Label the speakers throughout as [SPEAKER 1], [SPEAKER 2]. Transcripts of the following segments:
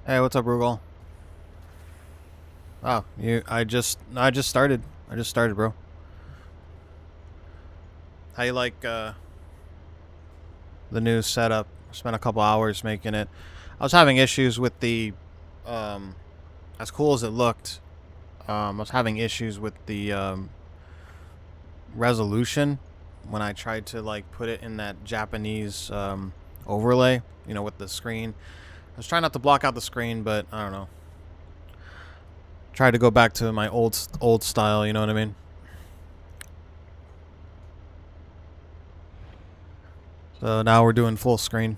[SPEAKER 1] Hey, what's up, Rugal? Oh, I just started. I just started, bro. How you like the new setup? Spent a couple hours making it. I was having issues with the um as cool as it looked. I was having issues with the resolution when I tried to like put it in that Japanese overlay, with the screen. I was trying not to block out the screen, but I don't know. Tried to go back to my old style, you know what I mean? So now we're doing full screen.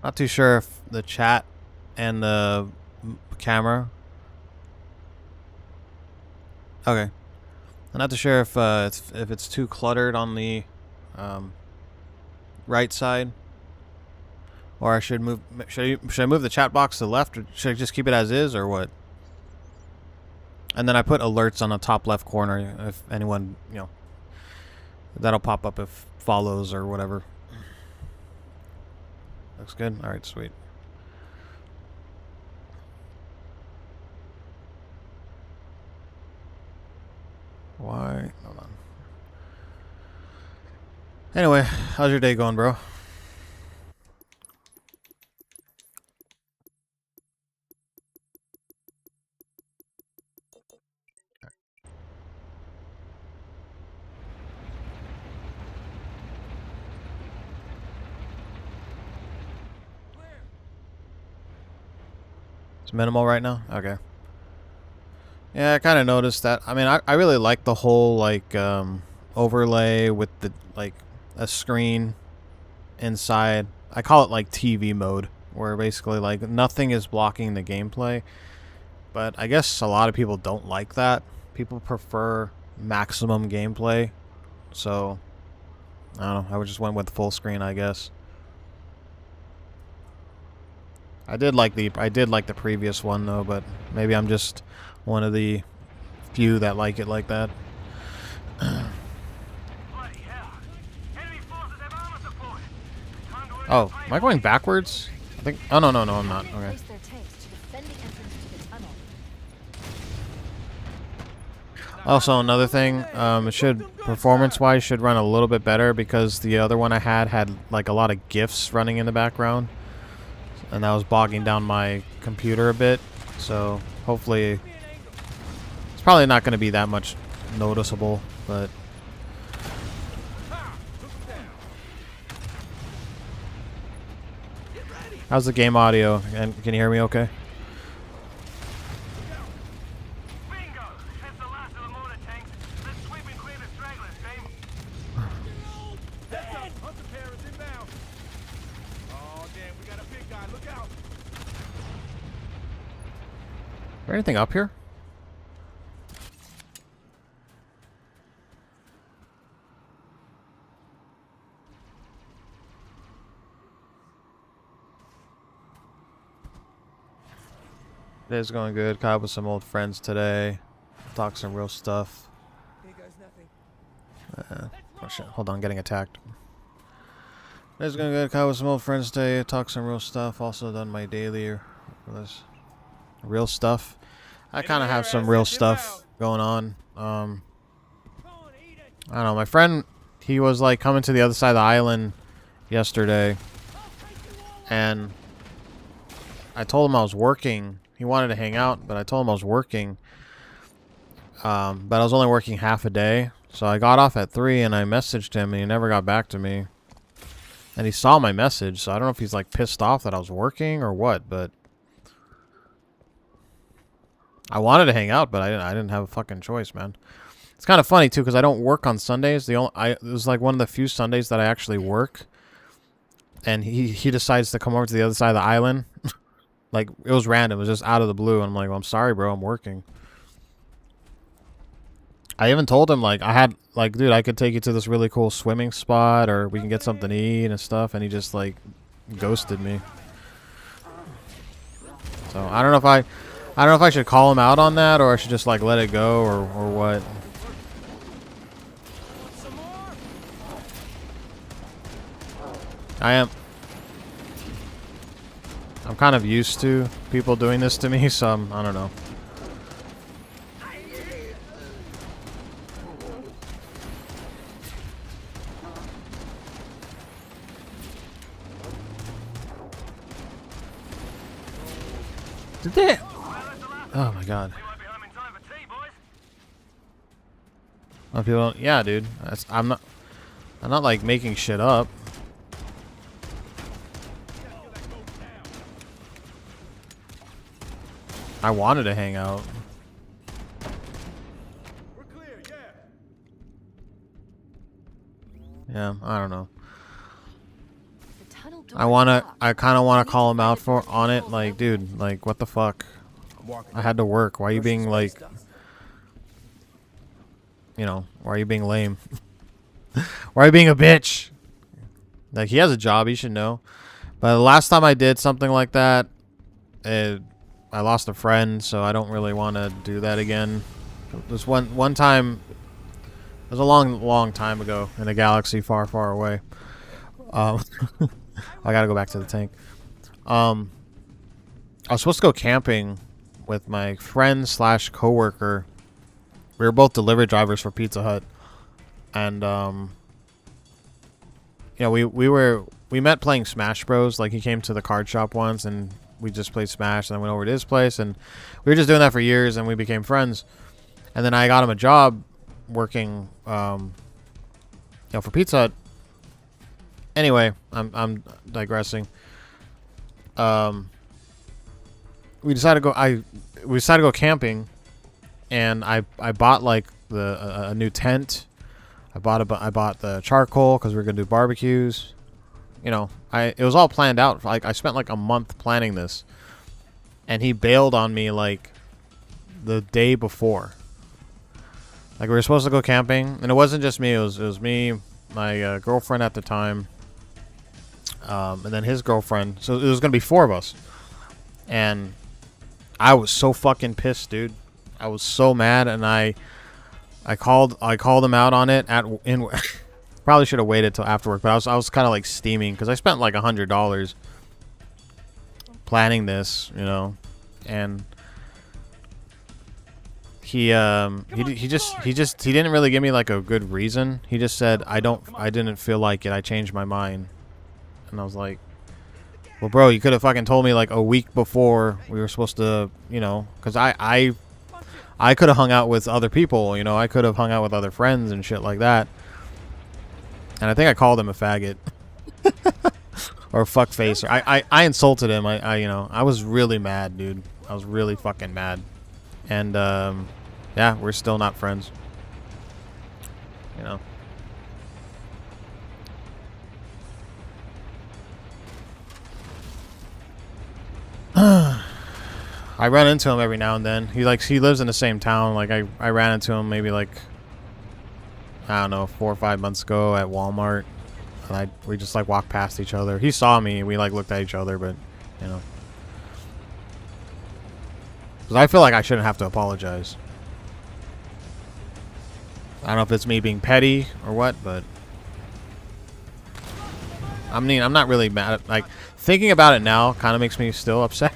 [SPEAKER 1] Not too sure if the chat and the camera. Okay. I'm not too sure if it's too cluttered on the um, right side, or I should move. Should I move the chat box to the left, or should I just keep it as is, or what? And then I put alerts on the top left corner if anyone that'll pop up if follows or whatever. Looks good. All right, sweet. Why? Hold on. Anyway, how's your day going, bro? It's minimal right now? Okay. Yeah, I kind of noticed that. I mean, I really like the whole like overlay with the like a screen inside. I call it like TV mode, where basically like nothing is blocking the gameplay. But I guess a lot of people don't like that. People prefer maximum gameplay. So I don't know. I just went with full screen, I guess. I did like the previous one though, but maybe I'm just one of the few that like it like that. Oh, am I going backwards? I think. Oh no, I'm not. Okay. Also, another thing, it should performance-wise should run a little bit better because the other one I had like a lot of GIFs running in the background, and that was bogging down my computer a bit. So hopefully, it's probably not going to be that much noticeable, but. How's the game audio? And can you hear me okay? Is there anything up here? Day's going good. Caught up with some old friends today. Talk some real stuff. Oh shit, hold on, getting attacked. Day's going good. Caught up with some old friends today. Talk some real stuff. Also done my daily real stuff. I kind of have some real stuff going on. I don't know. My friend, he was like coming to the other side of the island yesterday, and I told him I was working. He wanted to hang out, but I told him I was working. But I was only working half a day. So I got off at 3 and I messaged him and he never got back to me. And he saw my message, so I don't know if he's like pissed off that I was working or what, but I wanted to hang out, but I didn't have a fucking choice, man. It's kind of funny too because I don't work on Sundays. It was like one of the few Sundays that I actually work. And he decides to come over to the other side of the island. Like, it was random. It was just out of the blue. And I'm like, well, I'm sorry, bro. I'm working. I even told him, like, dude, I could take you to this really cool swimming spot or we can get something to eat and stuff. And he just, like, ghosted me. So, I don't know if I should call him out on that or I should just, like, let it go or what. I am. I'm kind of used to people doing this to me, so I don't know. Did they? Oh my god. Oh, people don't, yeah, dude. I'm not like making shit up. I wanted to hang out.
[SPEAKER 2] We're clear,
[SPEAKER 1] Yeah, I don't know.
[SPEAKER 3] The tunnel door
[SPEAKER 1] I kind of want to call him out on it. Like, dude, like, what the fuck? I had to work. Why are you being like, you know, why are you being lame? Why are you being a bitch? Like, he has a job, he should know. But the last time I did something like that, I lost a friend, so I don't really want to do that again. This one time, it was a long time ago in a galaxy far, far away. I gotta go back to the tank. I was supposed to go camping with my friend / coworker. We were both delivery drivers for Pizza Hut, and you know, we met playing Smash Bros. Like, he came to the card shop once, and we just played Smash, and I went over to his place, and we were just doing that for years, and we became friends. And then I got him a job working, you know, for Pizza Hut. Anyway, I'm digressing. We decided to go camping, and I bought like a new tent. I bought the charcoal because we were gonna do barbecues. You know, it was all planned out. Like, I spent like a month planning this, and he bailed on me like the day before. Like, we were supposed to go camping, and it wasn't just me. It was me, my girlfriend at the time, and then his girlfriend. So it was gonna be 4 of us, and I was so fucking pissed, dude. I was so mad, and I called him out on it in. Probably should have waited till after work, but I was kind of like steaming because I spent like $100 planning this, you know, and he didn't really give me like a good reason. He just said I didn't feel like it. I changed my mind, and I was like, well, bro, you could have fucking told me like a week before we were supposed to, you know, because I could have hung out with other people, you know, I could have hung out with other friends and shit like that. And I think I called him a faggot. Or a fuckface. I insulted him. You know, I was really mad, dude. I was really fucking mad. And, yeah, we're still not friends. You know. I run into him every now and then. He lives in the same town. Like, I ran into him maybe like, I don't know, 4 or 5 months ago at Walmart, and we just like walked past each other. He saw me, we like looked at each other, but you know, because I feel like I shouldn't have to apologize. I don't know if it's me being petty or what, but I mean, I'm not really mad at, like, thinking about it now kind of makes me still upset.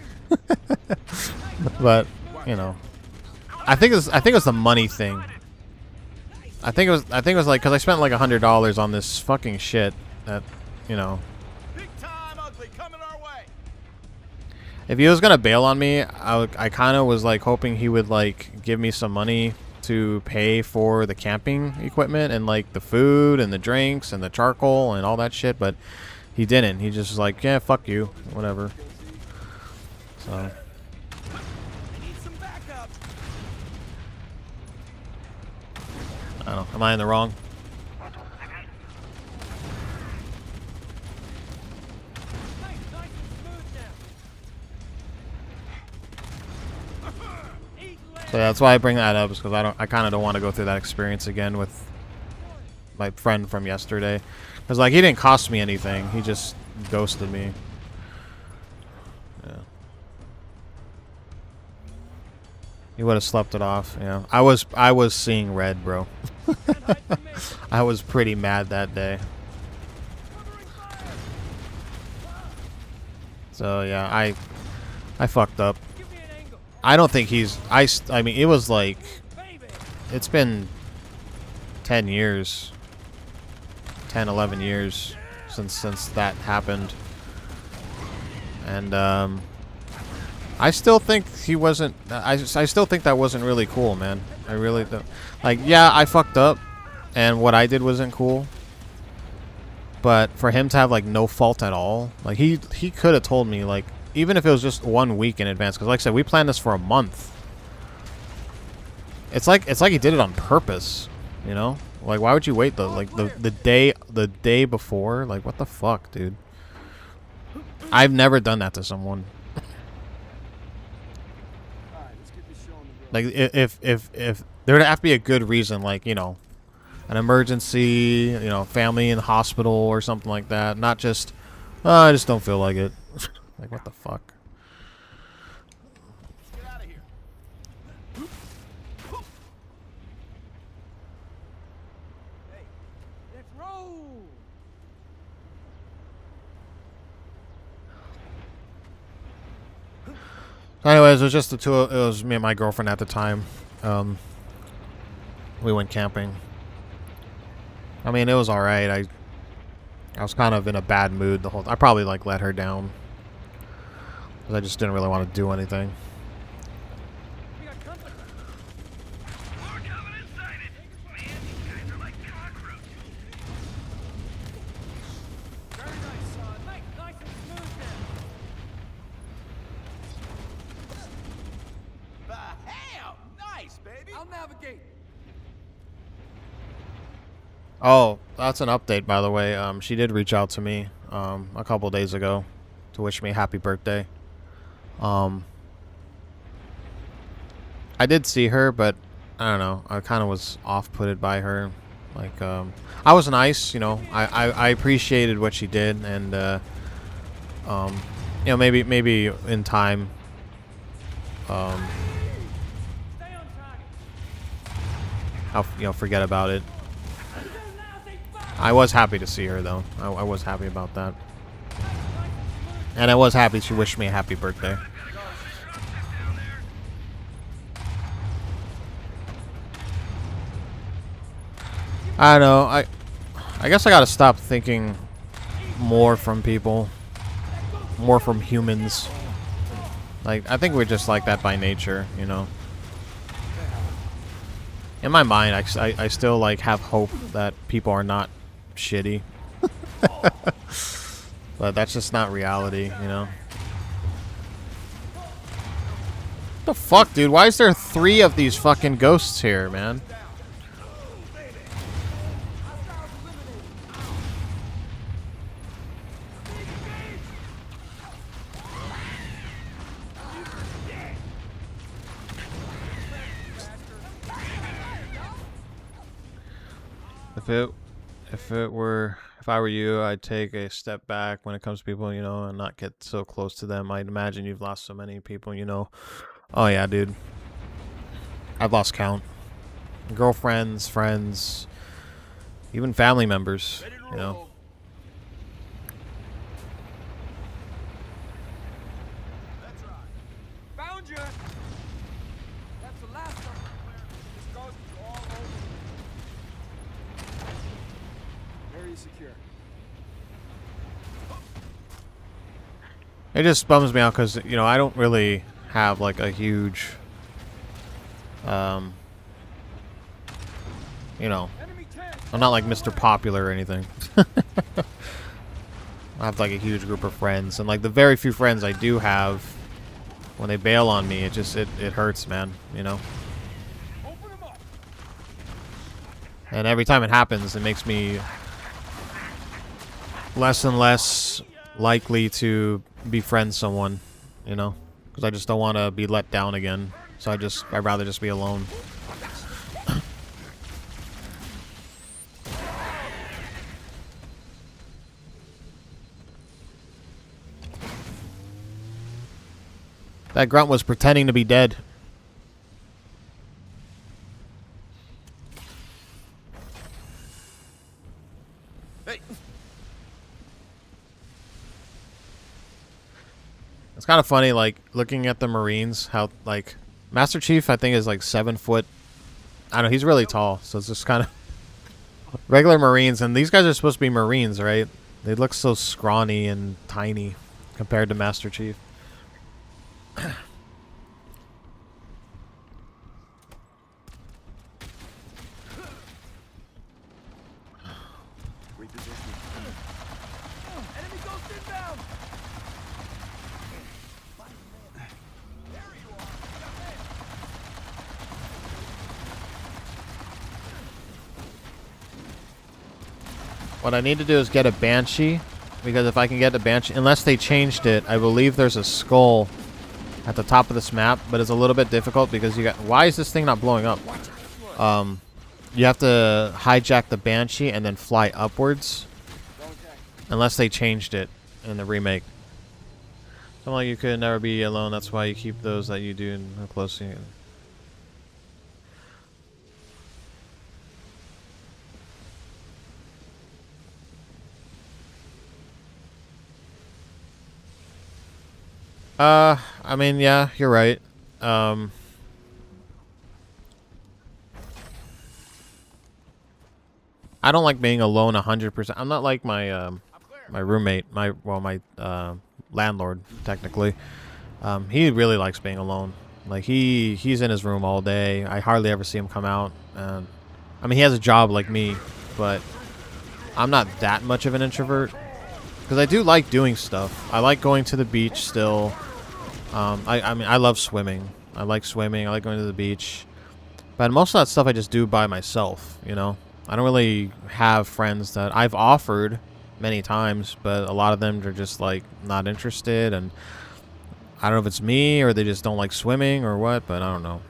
[SPEAKER 1] But you know, I think it was the money thing. I think it was like, because I spent like $100 on this fucking shit that, you know.
[SPEAKER 2] Big time ugly coming our way.
[SPEAKER 1] If he was gonna bail on me, I kind of was like hoping he would like give me some money to pay for the camping equipment and like the food and the drinks and the charcoal and all that shit, but he didn't. He just was like, yeah, fuck you, whatever. So. I don't know. Am I in the wrong? So that's why I bring that up, is because I kind of don't want to go through that experience again with my friend from yesterday. Because like, he didn't cost me anything. He just ghosted me. Yeah. He would have slept it off. Yeah. I was seeing red, bro. I was pretty mad that day. So yeah, I fucked up. I don't think he's I mean it was like it's been 10 years. 10 11 years since that happened. And I still think he wasn't I still think that wasn't really cool, man. I really don't. Like, yeah, I fucked up and what I did wasn't cool. But for him to have like no fault at all, like he could have told me, like, even if it was just 1 week in advance, because like I said, we planned this for a month. It's like he did it on purpose, you know? Like, why would you wait though? Like the day before, like, what the fuck, dude? I've never done that to someone. Like, if there would have to be a good reason, like, you know, an emergency, you know, family in the hospital or something like that. Not just, oh, I just don't feel like it. Like, what the fuck?
[SPEAKER 2] Get out of here. Hey, let's roll.
[SPEAKER 1] Anyways, it was just it was me and my girlfriend at the time. We went camping. I mean, it was alright. I was kind of in a bad mood the whole. I probably like let her down because I just didn't really want to do anything.
[SPEAKER 2] We got company.
[SPEAKER 4] We're coming inside it. Man, these guys are like cockroaches.
[SPEAKER 2] Very nice, son. Nice and smooth now. The hell? Nice, baby. I'll navigate.
[SPEAKER 1] Oh, that's an update, by the way. She did reach out to me a couple days ago to wish me a happy birthday. I did see her, but I don't know. I kind of was off-putted by her. Like, I was nice, you know. I appreciated what she did, and you know, maybe in time,
[SPEAKER 2] Stay on target.
[SPEAKER 1] I'll, you know, forget about it. I was happy to see her, though. I was happy about that. And I was happy she wished me a happy birthday. I don't know. I guess I gotta stop thinking more from people. More from humans. Like, I think we're just like that by nature, you know? In my mind, I still, like, have hope that people are not shitty. But that's just not reality, you know? What the fuck, dude? Why is there 3 of these fucking ghosts here, man? If I were you, I'd take a step back when it comes to people, you know, and not get so close to them. I'd imagine you've lost so many people, you know. Oh yeah, dude. I've lost count. Girlfriends, friends, even family members, you know.
[SPEAKER 2] That's right. Found you. That's the last of them. This ghost is all over. Very secure.
[SPEAKER 1] It just bums me out because, you know, I don't really have like a huge, you know,
[SPEAKER 2] Enemy 10.
[SPEAKER 1] I'm not like Mr. Popular or anything. I have like a huge group of friends, and like the very few friends I do have, when they bail on me, it hurts, man, you know.
[SPEAKER 2] Open them up.
[SPEAKER 1] And every time it happens, it makes me less and less likely to befriend someone, you know, because I just don't want to be let down again. So I'd rather just be alone. That grunt was pretending to be dead.
[SPEAKER 2] Hey.
[SPEAKER 1] It's kind of funny, like, looking at the Marines, how, like, Master Chief, I think, is, like, 7 foot. I don't know, he's really tall, so it's just kind of regular Marines, and these guys are supposed to be Marines, right? They look so scrawny and tiny compared to Master Chief.
[SPEAKER 2] Enemy ghost inbound!
[SPEAKER 1] What I need to do is get a Banshee, because if I can get a Banshee, unless they changed it, I believe there's a skull at the top of this map, but it's a little bit difficult because you got. Why is this thing not blowing up? You have to hijack the Banshee and then fly upwards, unless they changed it in the remake. Something like you could never be alone. That's why you keep those that you do in close. I mean, yeah, you're right. I don't like being alone 100%. I'm not like my my roommate, my landlord technically. He really likes being alone. Like he's in his room all day. I hardly ever see him come out. I mean, he has a job like me, but I'm not that much of an introvert because I do like doing stuff. I like going to the beach still. I mean, I love swimming. I like swimming. I like going to the beach. But most of that stuff I just do by myself, you know. I don't really have friends that I've offered many times, but a lot of them are just like not interested, and I don't know if it's me or they just don't like swimming or what, but I don't know.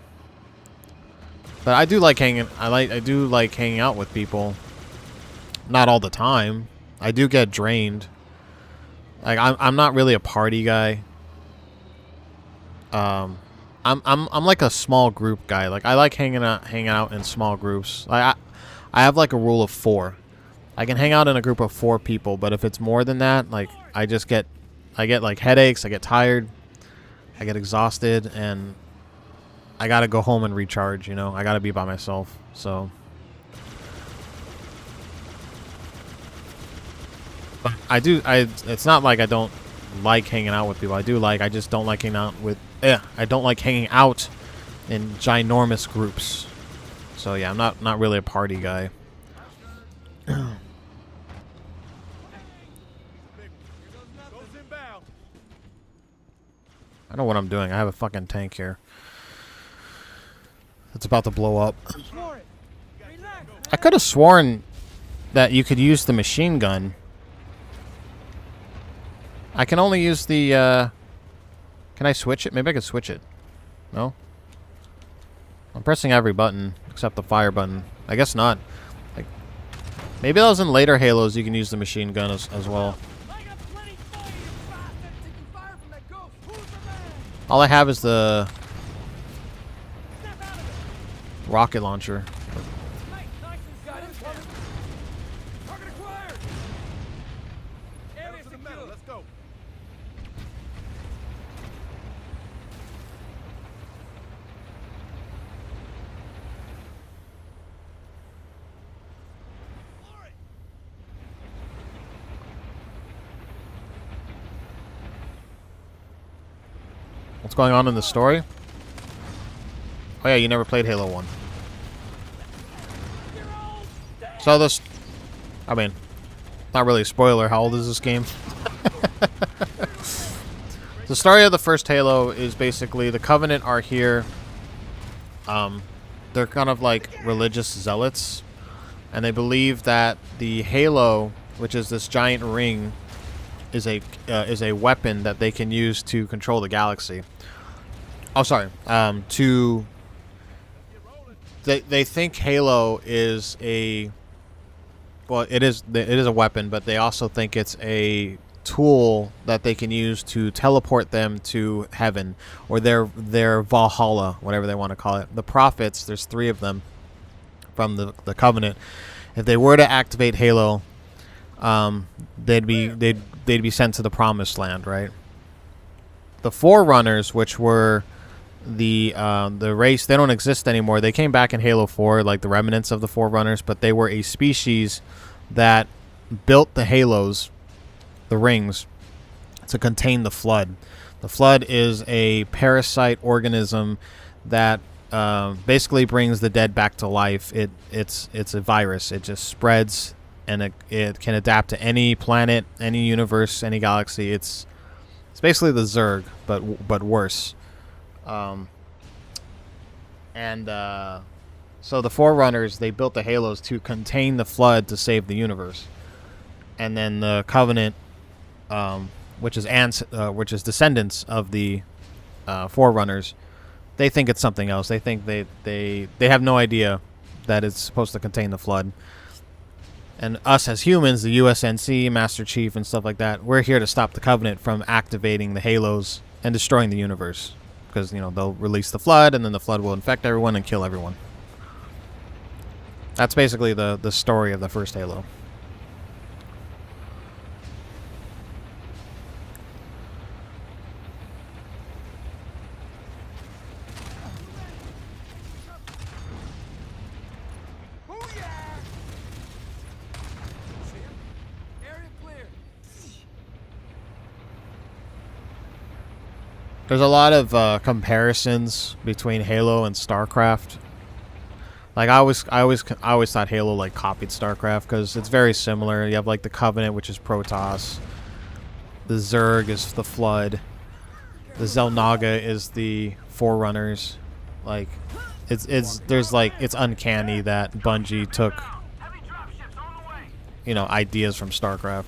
[SPEAKER 1] But I do like hanging. I do like hanging out with people. Not all the time. I do get drained. Like I'm not really a party guy. I'm like a small group guy. Like I like hanging out in small groups. I have like a rule of 4. I can hang out in a group of 4 people, but if it's more than that, like I get like headaches, I get tired, I get exhausted, and I gotta go home and recharge, you know. I gotta be by myself. So but it's not like I don't like hanging out with people. I just don't like hanging out with I don't like hanging out in ginormous groups. So yeah, I'm not really a party guy.
[SPEAKER 2] inbound.
[SPEAKER 1] I know what I'm doing. I have a fucking tank here. It's about to blow up.
[SPEAKER 2] Ignore it. Relax.
[SPEAKER 1] I could have sworn that you could use the machine gun. I can only use the can I switch it? Maybe I could switch it. No? I'm pressing every button except the fire button. I guess not. Like, maybe that was in later Halos. You can use the machine gun as well.
[SPEAKER 2] I got plenty fire, you bastard! Taking fire from that ghost. Who's the man?
[SPEAKER 1] All I have is the
[SPEAKER 2] Snap out of it.
[SPEAKER 1] rocket launcher.
[SPEAKER 2] Nice got him. Target acquired. Area secured. Let's go.
[SPEAKER 1] What's going on in the story? Oh yeah, you never played Halo 1. So this, I mean, not really a spoiler. How old is this game? The story of the first Halo is basically the Covenant are here. They're kind of like religious zealots, and they believe that the Halo, which is this giant ring, is a weapon that they can use to control the galaxy. Oh, sorry. They think Halo is a, well, it is a weapon, but they also think it's a tool that they can use to teleport them to heaven, or their Valhalla, whatever they want to call it. The prophets, there's 3 of them from the Covenant. If they were to activate Halo, they'd be sent to the Promised Land, right? the Forerunners, which were the race, they don't exist anymore. They came back in Halo 4, like the remnants of the Forerunners, but they were a species that built the Halos, the rings, to contain the Flood. The Flood is a parasite organism that basically brings the dead back to life. It's a virus. It just spreads, and it can adapt to any planet, any universe, any galaxy. It's basically the Zerg, but worse. So the Forerunners, they built the Halos to contain the Flood to save the universe, and then the Covenant, which is descendants of the Forerunners, they think it's something else. They think they have no idea that it's supposed to contain the Flood. And us as humans, the USNC, Master Chief, and stuff like that, we're here to stop the Covenant from activating the Halos and destroying the universe. Because, they'll release the Flood, and then the Flood will infect everyone and kill everyone. That's basically the story of the first Halo. There's a lot of comparisons between Halo and StarCraft. Like I always thought Halo like copied StarCraft because it's very similar. You have like the Covenant, which is Protoss. The Zerg is the Flood. The Xel'Naga is the Forerunners. Like it's uncanny that Bungie took ideas from StarCraft.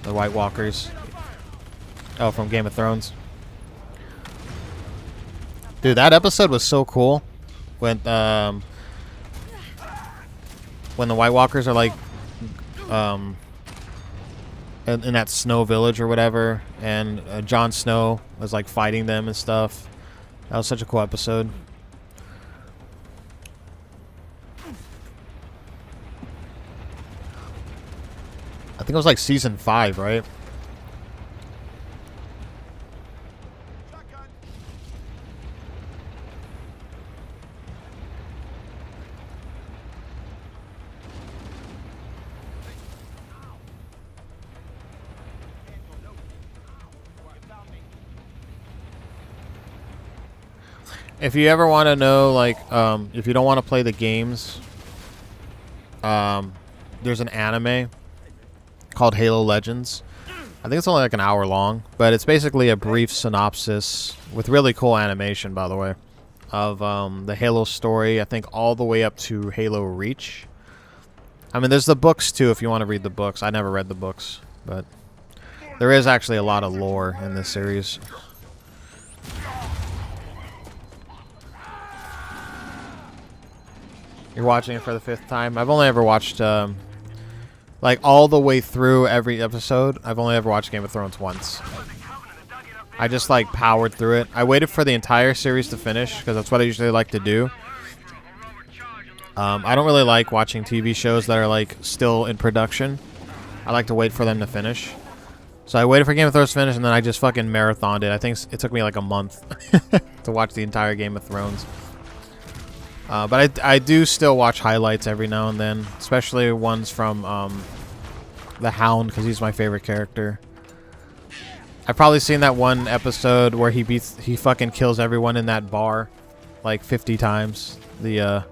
[SPEAKER 1] The White Walkers. Oh, from Game of Thrones. Dude, that episode was so cool. When the White Walkers are like in that snow village or whatever, and Jon Snow was like fighting them and stuff. That was such a cool episode. I think it was like season 5, right? If you ever want to know, like, if you don't want to play the games, there's an anime called Halo Legends. I think it's only like an hour long, but it's basically a brief synopsis with really cool animation, by the way, of the Halo story, I think all the way up to Halo Reach. I mean, there's the books, too, if you want to read the books. I never read the books, but there is actually a lot of lore in this series. You're watching it for the 5th time? I've only ever watched, like, all the way through every episode. I've only ever watched Game of Thrones once. I just, like, powered through it. I waited for the entire series to finish, because that's what I usually like to do. I don't really like watching TV shows that are, like, still in production. I like to wait for them to finish. So I waited for Game of Thrones to finish, and then I just fucking marathoned it. I think it took me, like, a month to watch the entire Game of Thrones. But I do still watch highlights every now and then, especially ones from the Hound, because he's my favorite character. I've probably seen that one episode where he fucking kills everyone in that bar like 50 times. The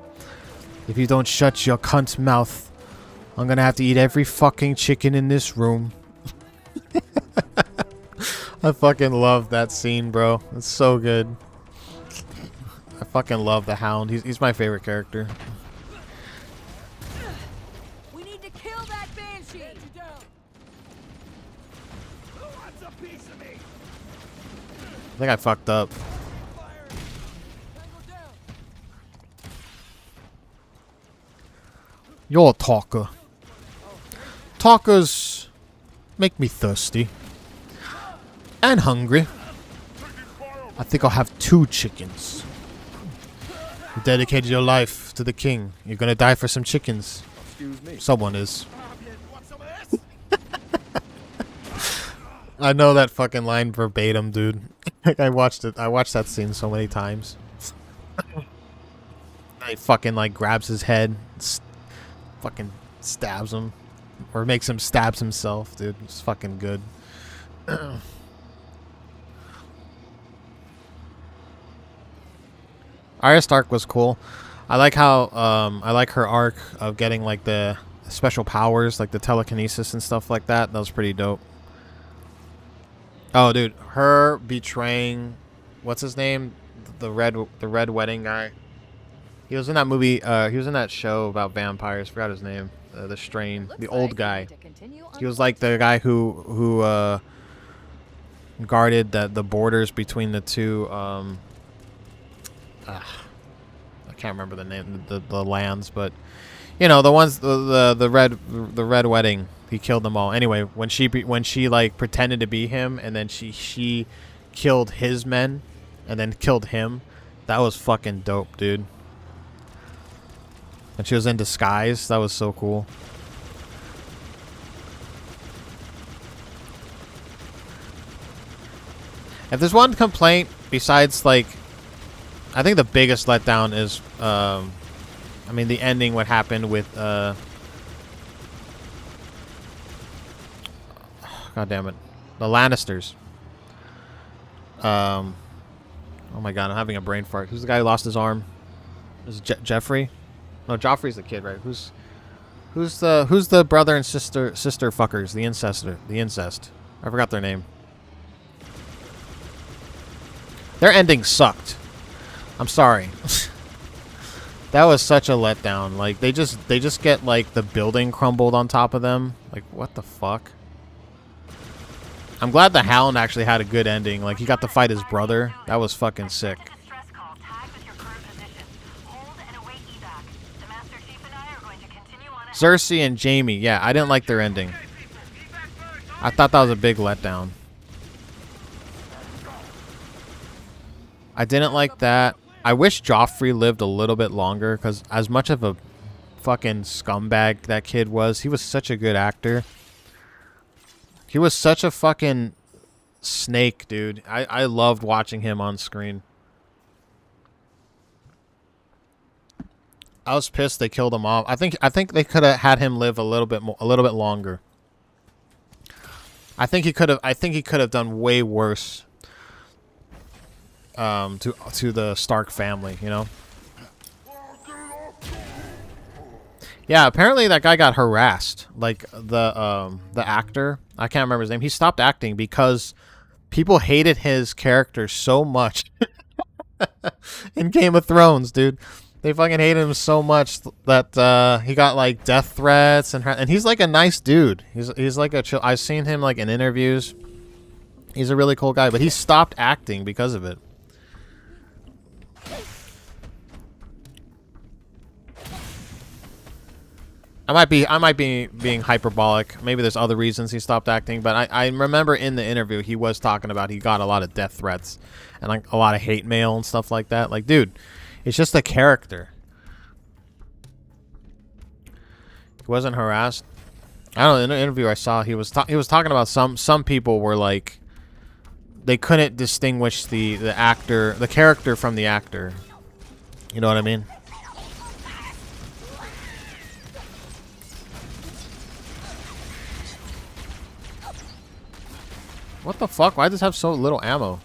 [SPEAKER 1] if you don't shut your cunt mouth, I'm gonna have to eat every fucking chicken in this room. I fucking love that scene, bro. It's so good. I fucking love the Hound. He's my favorite character.
[SPEAKER 3] We need to kill that Banshee.
[SPEAKER 4] Who wants a piece of me?
[SPEAKER 1] I think I fucked up. You're a talker. Talkers make me thirsty. And hungry. I think I'll have 2 chickens. You dedicated your life to the king. You're gonna die for some chickens.
[SPEAKER 2] Excuse me.
[SPEAKER 1] Someone is. I know that fucking line verbatim, dude. I watched it. I watched that scene so many times. He fucking like grabs his head, fucking stabs him, or makes him stabs himself, dude. It's fucking good. Arya Stark was cool. I like how I like her arc of getting like the special powers, like the telekinesis and stuff like that. That was pretty dope. Oh, dude, her betraying, what's his name, the red wedding guy. He was in that movie. He was in that show about vampires. Forgot his name. The Strain, the old guy. He was like the guy who guarded the borders between the two. I can't remember the name, the lands, but you know the ones the red wedding. He killed them all. Anyway, when she like pretended to be him, and then she killed his men, and then killed him. That was fucking dope, dude. And she was in disguise. That was so cool. If there's one complaint besides like, I think the biggest letdown is, I mean, the ending. What happened with God damn it, the Lannisters. Oh my god, I'm having a brain fart. Who's the guy who lost his arm? Is it Jeffrey? No, Joffrey's the kid, right? Who's the brother and sister fuckers? The incest. I forgot their name. Their ending sucked. I'm sorry. That was such a letdown. Like they just get like the building crumbled on top of them. Like what the fuck? I'm glad the Hound actually had a good ending. Like he got to fight his brother. That was fucking sick. Cersei and Jaime. Yeah, I didn't like their ending. I thought that was a big letdown. I didn't like that. I wish Joffrey lived a little bit longer, because as much of a fucking scumbag that kid was, he was such a good actor. He was such a fucking snake, dude. I loved watching him on screen. I was pissed they killed him off. I think they could have had him live a little bit longer. I think he could have done way worse to the Stark family, you know? Yeah, apparently that guy got harassed. Like the actor, I can't remember his name. He stopped acting because people hated his character so much in Game of Thrones, dude. They fucking hated him so much that he got like death threats, and he's like a nice dude. He's like a chill. I've seen him like in interviews. He's a really cool guy, but he stopped acting because of it. I might be being hyperbolic. Maybe there's other reasons he stopped acting, but I remember in the interview he was talking about he got a lot of death threats and like a lot of hate mail and stuff like that. Like, dude, it's just a character. He wasn't harassed. I don't know. In an interview I saw, he was talking about some people were like, they couldn't distinguish the character from the actor. You know what I mean? What the fuck? Why does this have so little ammo?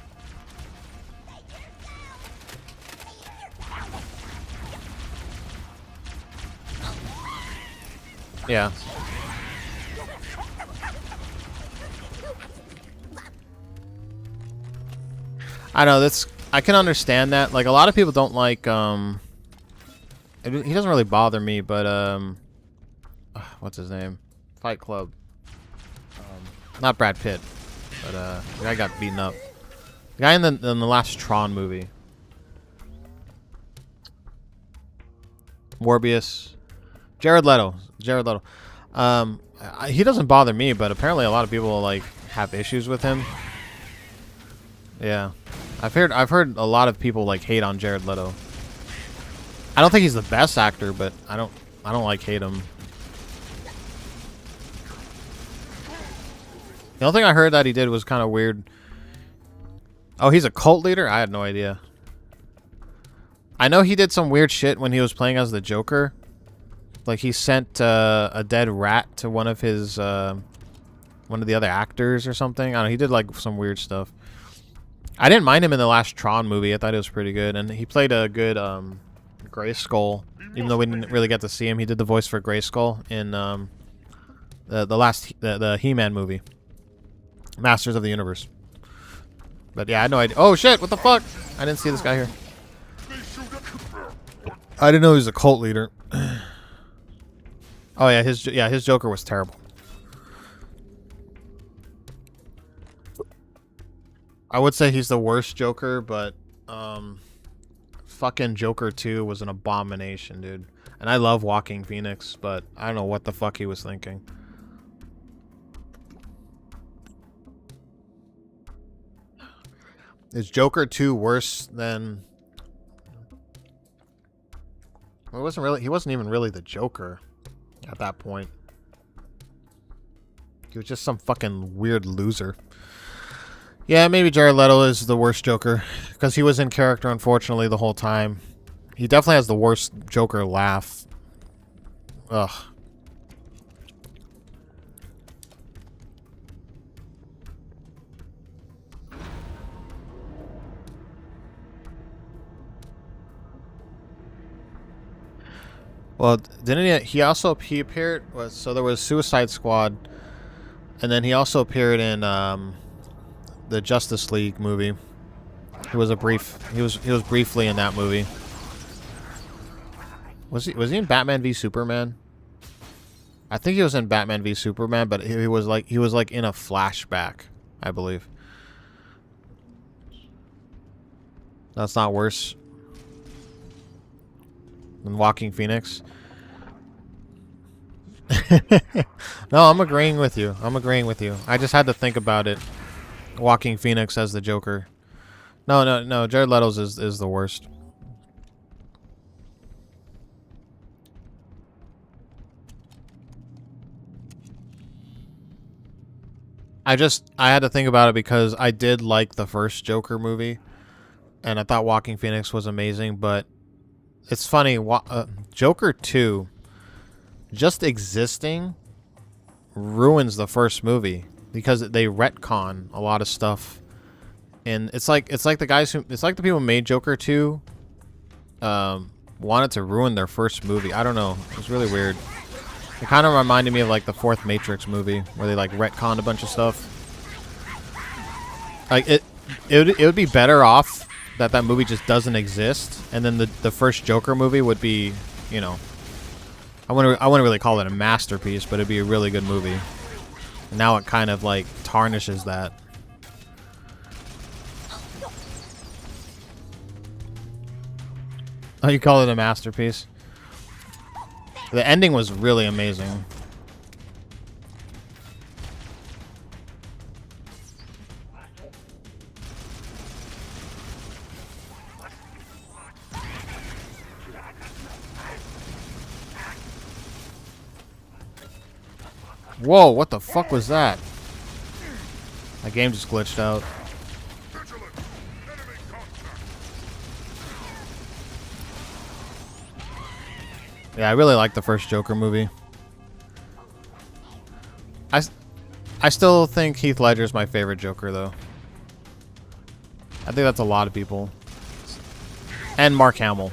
[SPEAKER 1] Yeah. I know, I can understand that. Like, a lot of people don't like, he doesn't really bother me, but, what's his name? Fight Club. Not Brad Pitt, but, the guy got beaten up. The guy in the last Tron movie. Morbius. Jared Leto. He doesn't bother me, but apparently a lot of people, like, have issues with him. Yeah. I've heard a lot of people like hate on Jared Leto. I don't think he's the best actor, but I don't like hate him. The only thing I heard that he did was kind of weird. Oh, he's a cult leader? I had no idea. I know he did some weird shit when he was playing as the Joker. Like, he sent a dead rat to one of his, one of the other actors or something. I don't know, he did, like, some weird stuff. I didn't mind him in the last Tron movie. I thought it was pretty good. And he played a good, Grayskull. Even though we didn't really get to see him, he did the voice for Grayskull in, the He-Man movie. Masters of the Universe. But yeah, I had no idea. Oh shit, what the fuck? I didn't see this guy here. I didn't know he was a cult leader. Oh yeah, his Joker was terrible. I would say he's the worst Joker, but fucking Joker 2 was an abomination, dude. And I love Joaquin Phoenix, but I don't know what the fuck he was thinking. Is Joker 2 worse than... Well, he wasn't even really the Joker at that point. He was just some fucking weird loser. Yeah, maybe Jared Leto is the worst Joker because he was in character, unfortunately, the whole time. He definitely has the worst Joker laugh. Ugh. Well, didn't he appeared so there was Suicide Squad, and then he also appeared in the Justice League movie. He was briefly in that movie. Was he in Batman v Superman? I think he was in Batman v Superman, but he was like in a flashback, I believe. That's not worse than Joaquin Phoenix. No, I'm agreeing with you. I just had to think about it. Joaquin Phoenix as the Joker. No. Jared Leto's is the worst. I had to think about it because I did like the first Joker movie, and I thought Joaquin Phoenix was amazing, but it's funny, Joker 2 just existing ruins the first movie because they retcon a lot of stuff, and it's like the people who made Joker 2 wanted to ruin their first movie. I don't know, it was really weird. It kind of reminded me of like the fourth Matrix movie where they like retconned a bunch of stuff. Like it would be better off that movie just doesn't exist, and then the first Joker movie would be, you know, I wouldn't really call it a masterpiece, but it'd be a really good movie. And now it kind of like tarnishes that. Oh, you call it a masterpiece? The ending was really amazing. Whoa, what the fuck was that? My game just glitched out. Yeah, I really like the first Joker movie. I still think Heath Ledger's my favorite Joker, though. I think that's a lot of people. And Mark Hamill.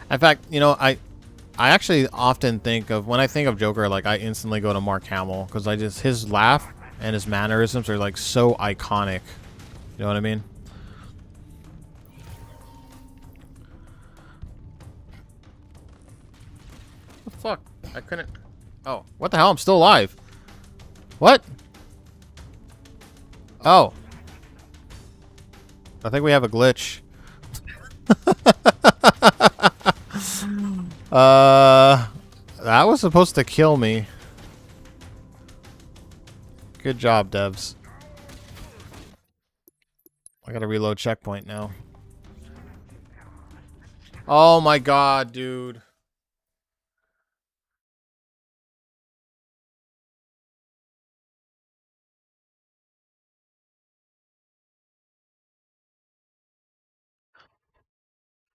[SPEAKER 1] In fact, you know, I actually often think of, when I think of Joker, like, I instantly go to Mark Hamill, because his laugh and his mannerisms are, like, so iconic. You know what I mean? What the fuck? I couldn't... Oh, what the hell? I'm still alive. What? Oh. I think we have a glitch. That was supposed to kill me. Good job, devs. I gotta reload checkpoint now. Oh my god, dude.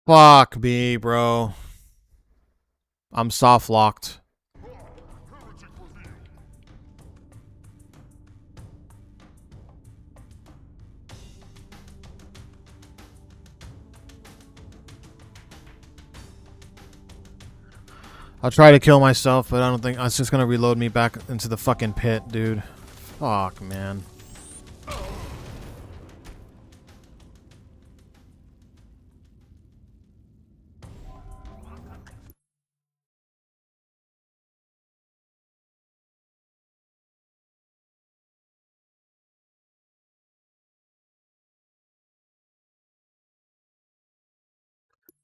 [SPEAKER 1] Fuck me, bro. I'm soft locked. I'll try to kill myself, but I don't think it's just gonna reload me back into the fucking pit, dude. Fuck, man.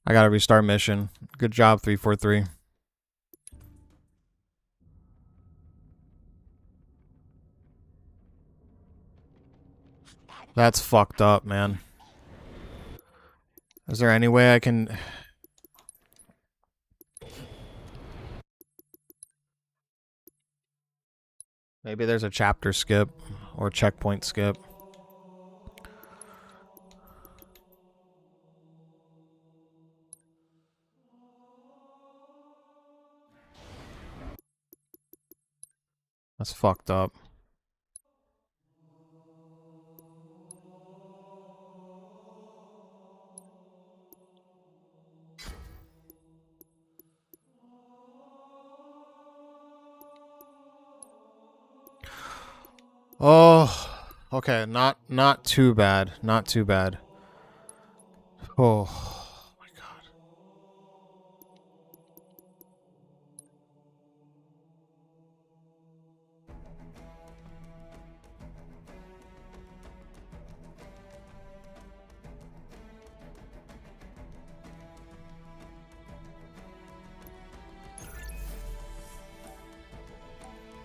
[SPEAKER 1] I gotta restart mission. Good job, 343. That's fucked up, man. Is there any way I can... Maybe there's a chapter skip or checkpoint skip. That's fucked up. Oh, okay, not too bad. Not too bad. Oh my god.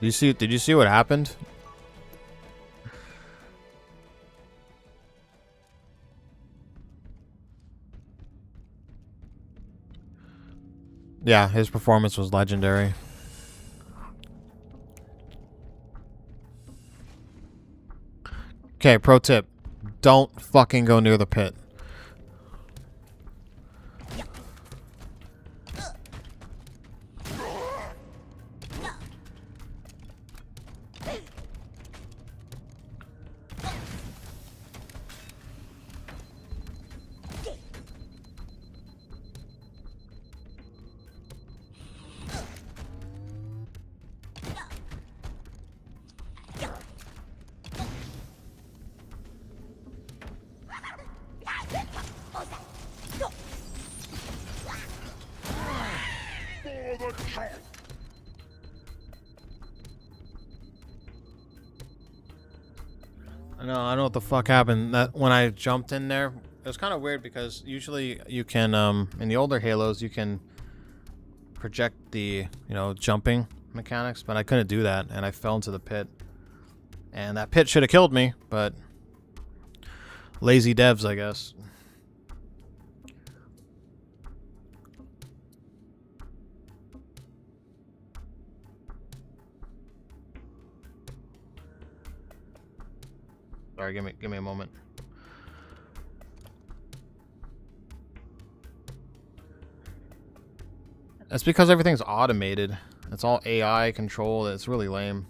[SPEAKER 1] Did you see what happened? Yeah, his performance was legendary. Okay, pro tip. Don't fucking go near the pit. I know what the fuck happened. That when I jumped in there, it was kind of weird because usually you can, in the older Halos, you can project the, jumping mechanics, but I couldn't do that, and I fell into the pit. And that pit should have killed me, but lazy devs, I guess. Sorry, give me a moment. That's because everything's automated. It's all AI controlled. It's really lame.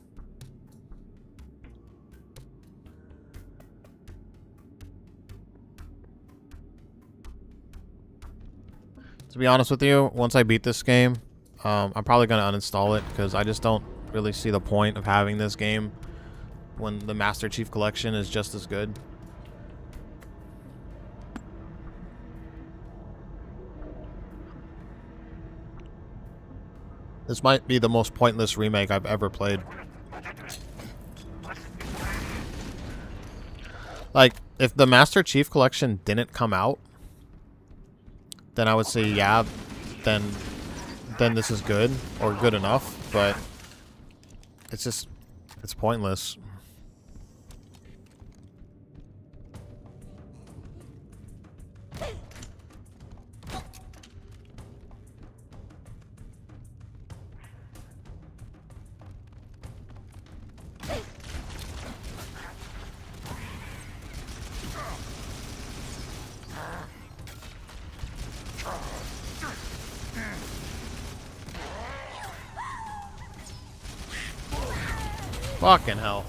[SPEAKER 1] To be honest with you, once I beat this game, I'm probably gonna uninstall it because I just don't really see the point of having this game when the Master Chief Collection is just as good. This might be the most pointless remake I've ever played. Like, if the Master Chief Collection didn't come out, then I would say, yeah, then this is good, or good enough, but it's pointless. Fucking hell.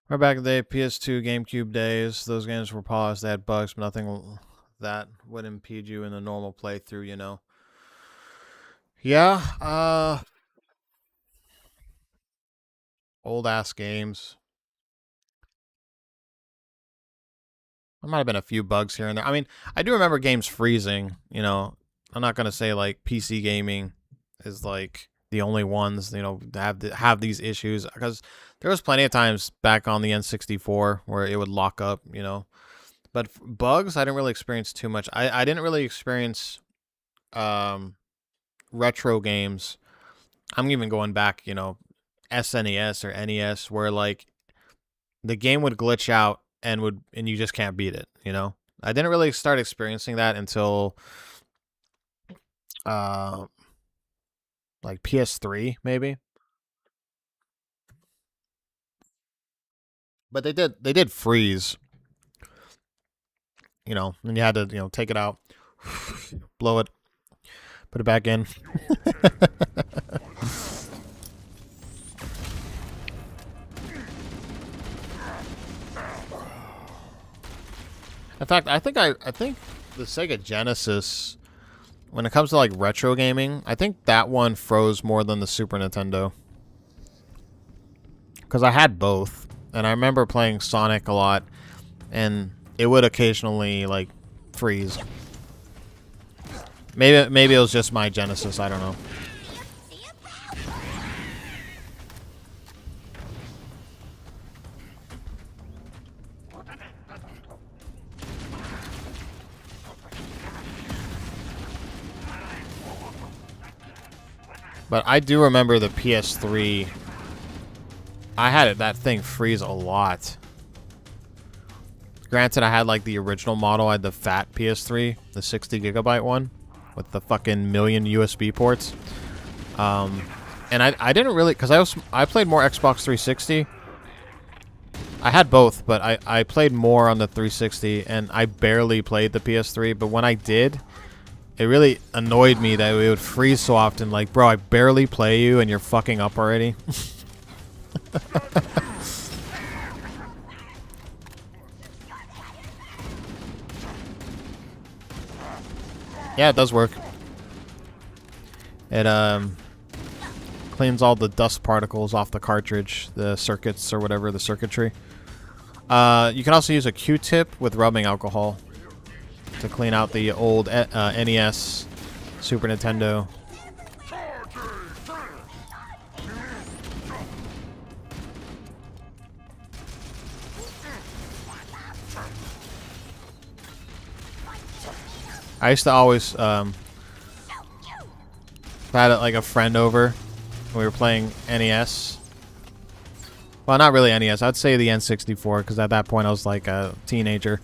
[SPEAKER 1] We're back in the day, PS2, GameCube days. Those games were polished. They had bugs, but nothing that would impede you in the normal playthrough, you know. Yeah, old ass games. There might have been a few bugs here and there. I mean, I do remember games freezing, you know. I'm not gonna say like PC gaming is like the only ones, you know, have these issues, because there was plenty of times back on the N64 where it would lock up, you know. But bugs, I didn't really experience too much. I didn't really experience retro games. I'm even going back, you know, SNES or NES, where like the game would glitch out and you just can't beat it, you know. I didn't really start experiencing that until like PS3 maybe. But they did freeze, you know, and you had to, you know, take it out, blow it, put it back in. In fact, I think the Sega Genesis, when it comes to like retro gaming, I think that one froze more than the Super Nintendo. Because I had both, and I remember playing Sonic a lot, and it would occasionally like freeze. Maybe it was just my Genesis, I don't know. But I do remember the PS3. I had that thing freeze a lot. Granted, I had like the original model. I had the fat PS3, the 60 gigabyte one, with the fucking million USB ports. And I didn't really, because I played more Xbox 360. I had both, but I played more on the 360, and I barely played the PS3. But when I did, it really annoyed me that it would freeze so often. Like, bro, I barely play you and you're fucking up already. Yeah, it does work. It cleans all the dust particles off the cartridge, the circuits or whatever, the circuitry. You can also use a Q-tip with rubbing alcohol to clean out the old NES, Super Nintendo. I used to always, if I had like a friend over, we were playing NES. Well, not really NES. I'd say the N64, because at that point I was like a teenager.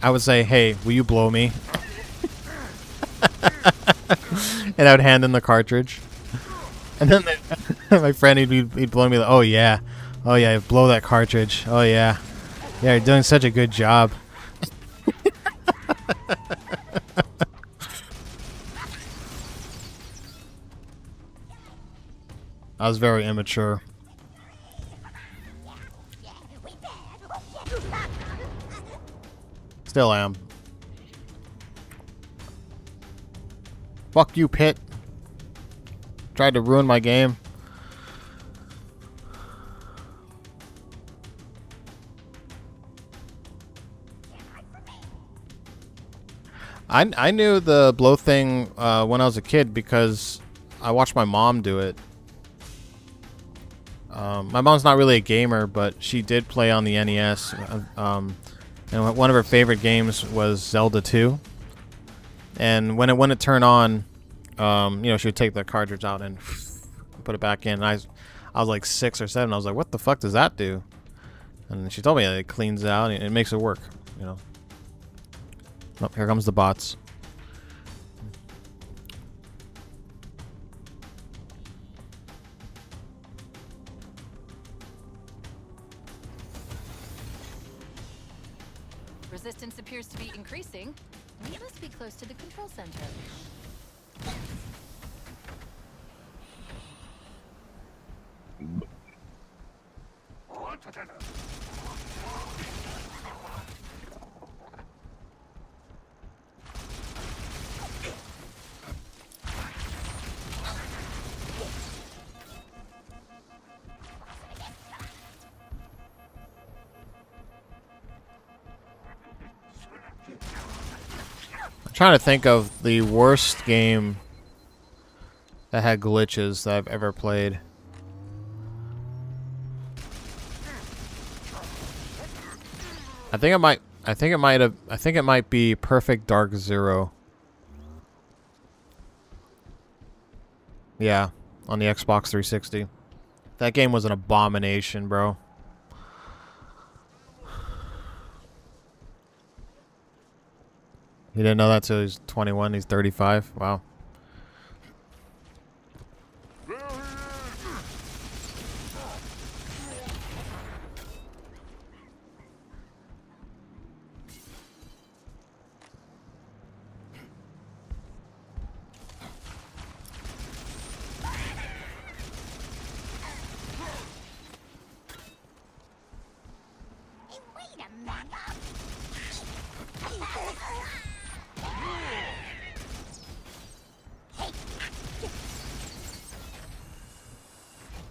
[SPEAKER 1] I would say, "Hey, will you blow me?" And I would hand him the cartridge, and then my friend he'd blow me. Like, oh yeah, blow that cartridge. Oh yeah, you're doing such a good job. I was very immature. Still am. Fuck you, Pit. Tried to ruin my game. I knew the blow thing when I was a kid because I watched my mom do it. My mom's not really a gamer, but she did play on the NES. And one of her favorite games was Zelda 2. And when it turned on, you know, she would take the cartridge out and put it back in. And I was like 6 or 7. I was like, what the fuck does that do? And she told me that it cleans it out and it makes it work, you know. Oh, here comes the bots.
[SPEAKER 5] distance appears to be increasing. We must be close to the control center.
[SPEAKER 1] I'm trying to think of the worst game that had glitches that I've ever played. I think it might be Perfect Dark Zero. Yeah, on the Xbox 360. That game was an abomination, bro. You didn't know that till he's 21, he's 35. Wow.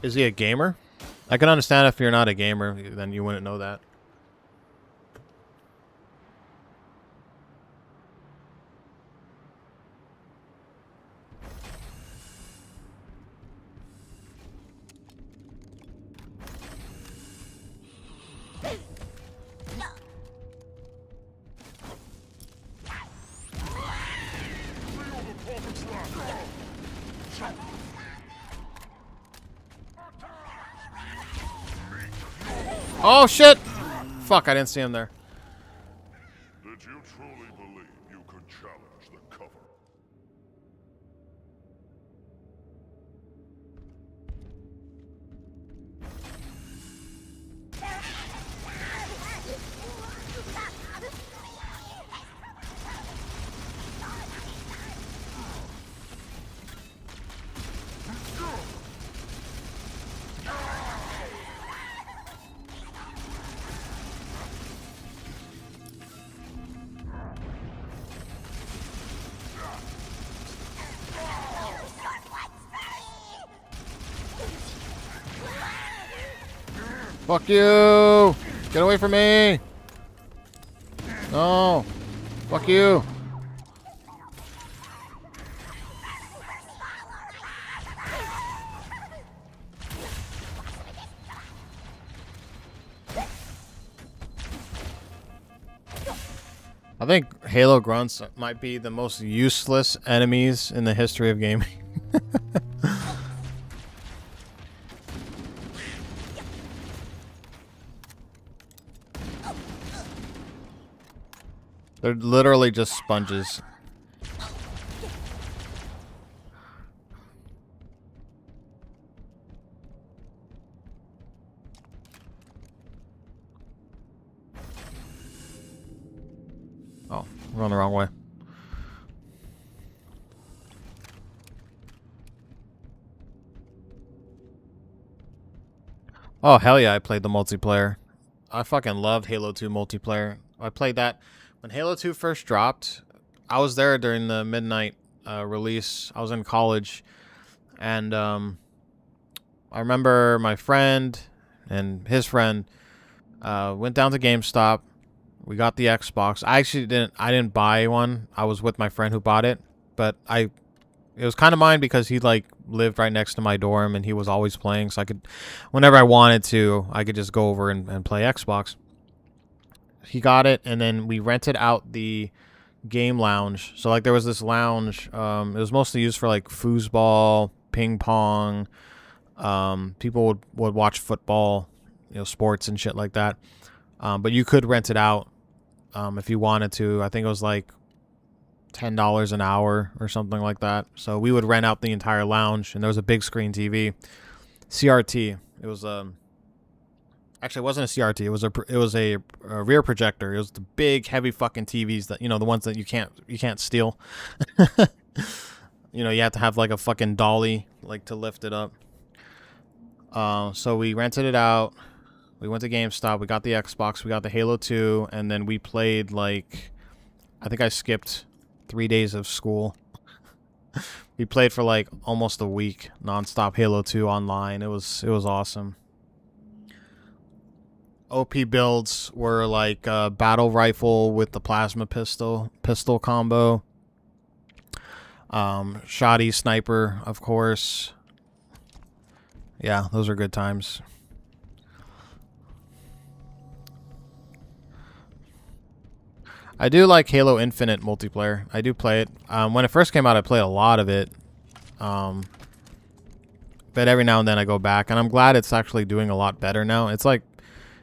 [SPEAKER 1] Is he a gamer? I can understand if you're not a gamer, then you wouldn't know that. Oh shit! Fuck, I didn't see him there.
[SPEAKER 6] Did you truly believe you could challenge the cover?
[SPEAKER 1] Fuck you! Get away from me! No! Fuck you! I think Halo grunts might be the most useless enemies in the history of gaming. They're literally just sponges. Oh, we're going the wrong way. Oh, hell yeah, I played the multiplayer. I fucking loved Halo 2 multiplayer. I played that when Halo 2 first dropped. I was there during the midnight release. I was in college. And I remember my friend and his friend went down to GameStop. We got the Xbox. I didn't buy one. I was with my friend who bought it. But it was kind of mine because he like lived right next to my dorm and he was always playing, so I could, whenever I wanted to, I could just go over and play Xbox. He got it, and then we rented out the game lounge. So like there was this lounge, it was mostly used for like foosball, ping pong, people would watch football, sports and shit like that. But you could rent it out if you wanted to. I think it was like $10 an hour or something like that. So we would rent out the entire lounge, and there was a big screen TV, CRT. It was Actually, it wasn't a CRT. It was a rear projector. It was the big, heavy fucking TVs that, you know, the ones that you can't steal. You know, you have to have like a fucking dolly like to lift it up. So we rented it out. We went to GameStop. We got the Xbox. We got the Halo 2, and then we played like, I think I skipped 3 days of school. We played for like almost a week nonstop Halo 2 online. It was awesome. OP builds were like battle rifle with the plasma pistol combo. Shoddy sniper, of course. Yeah, those are good times. I do like Halo Infinite multiplayer. I do play it. When it first came out, I played a lot of it. But every now and then I go back, and I'm glad it's actually doing a lot better now. It's like,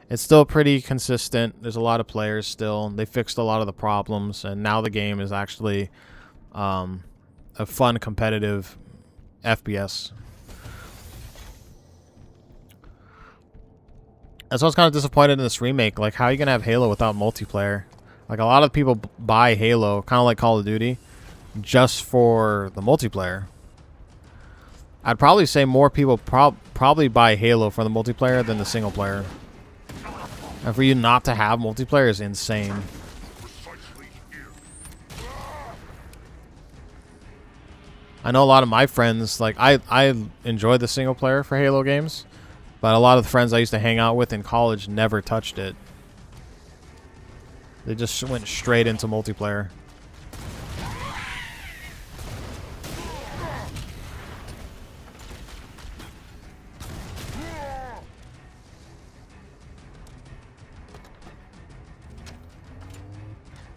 [SPEAKER 1] it's still pretty consistent. There's a lot of players still. They fixed a lot of the problems, and now the game is actually a fun, competitive FPS. And so I was kind of disappointed in this remake. Like, how are you going to have Halo without multiplayer? Like, a lot of people buy Halo, kind of like Call of Duty, just for the multiplayer. I'd probably say more people probably buy Halo for the multiplayer than the single player. And for you not to have multiplayer is insane. I know a lot of my friends, like, I enjoy the single player for Halo games, but a lot of the friends I used to hang out with in college never touched it. They just went straight into multiplayer.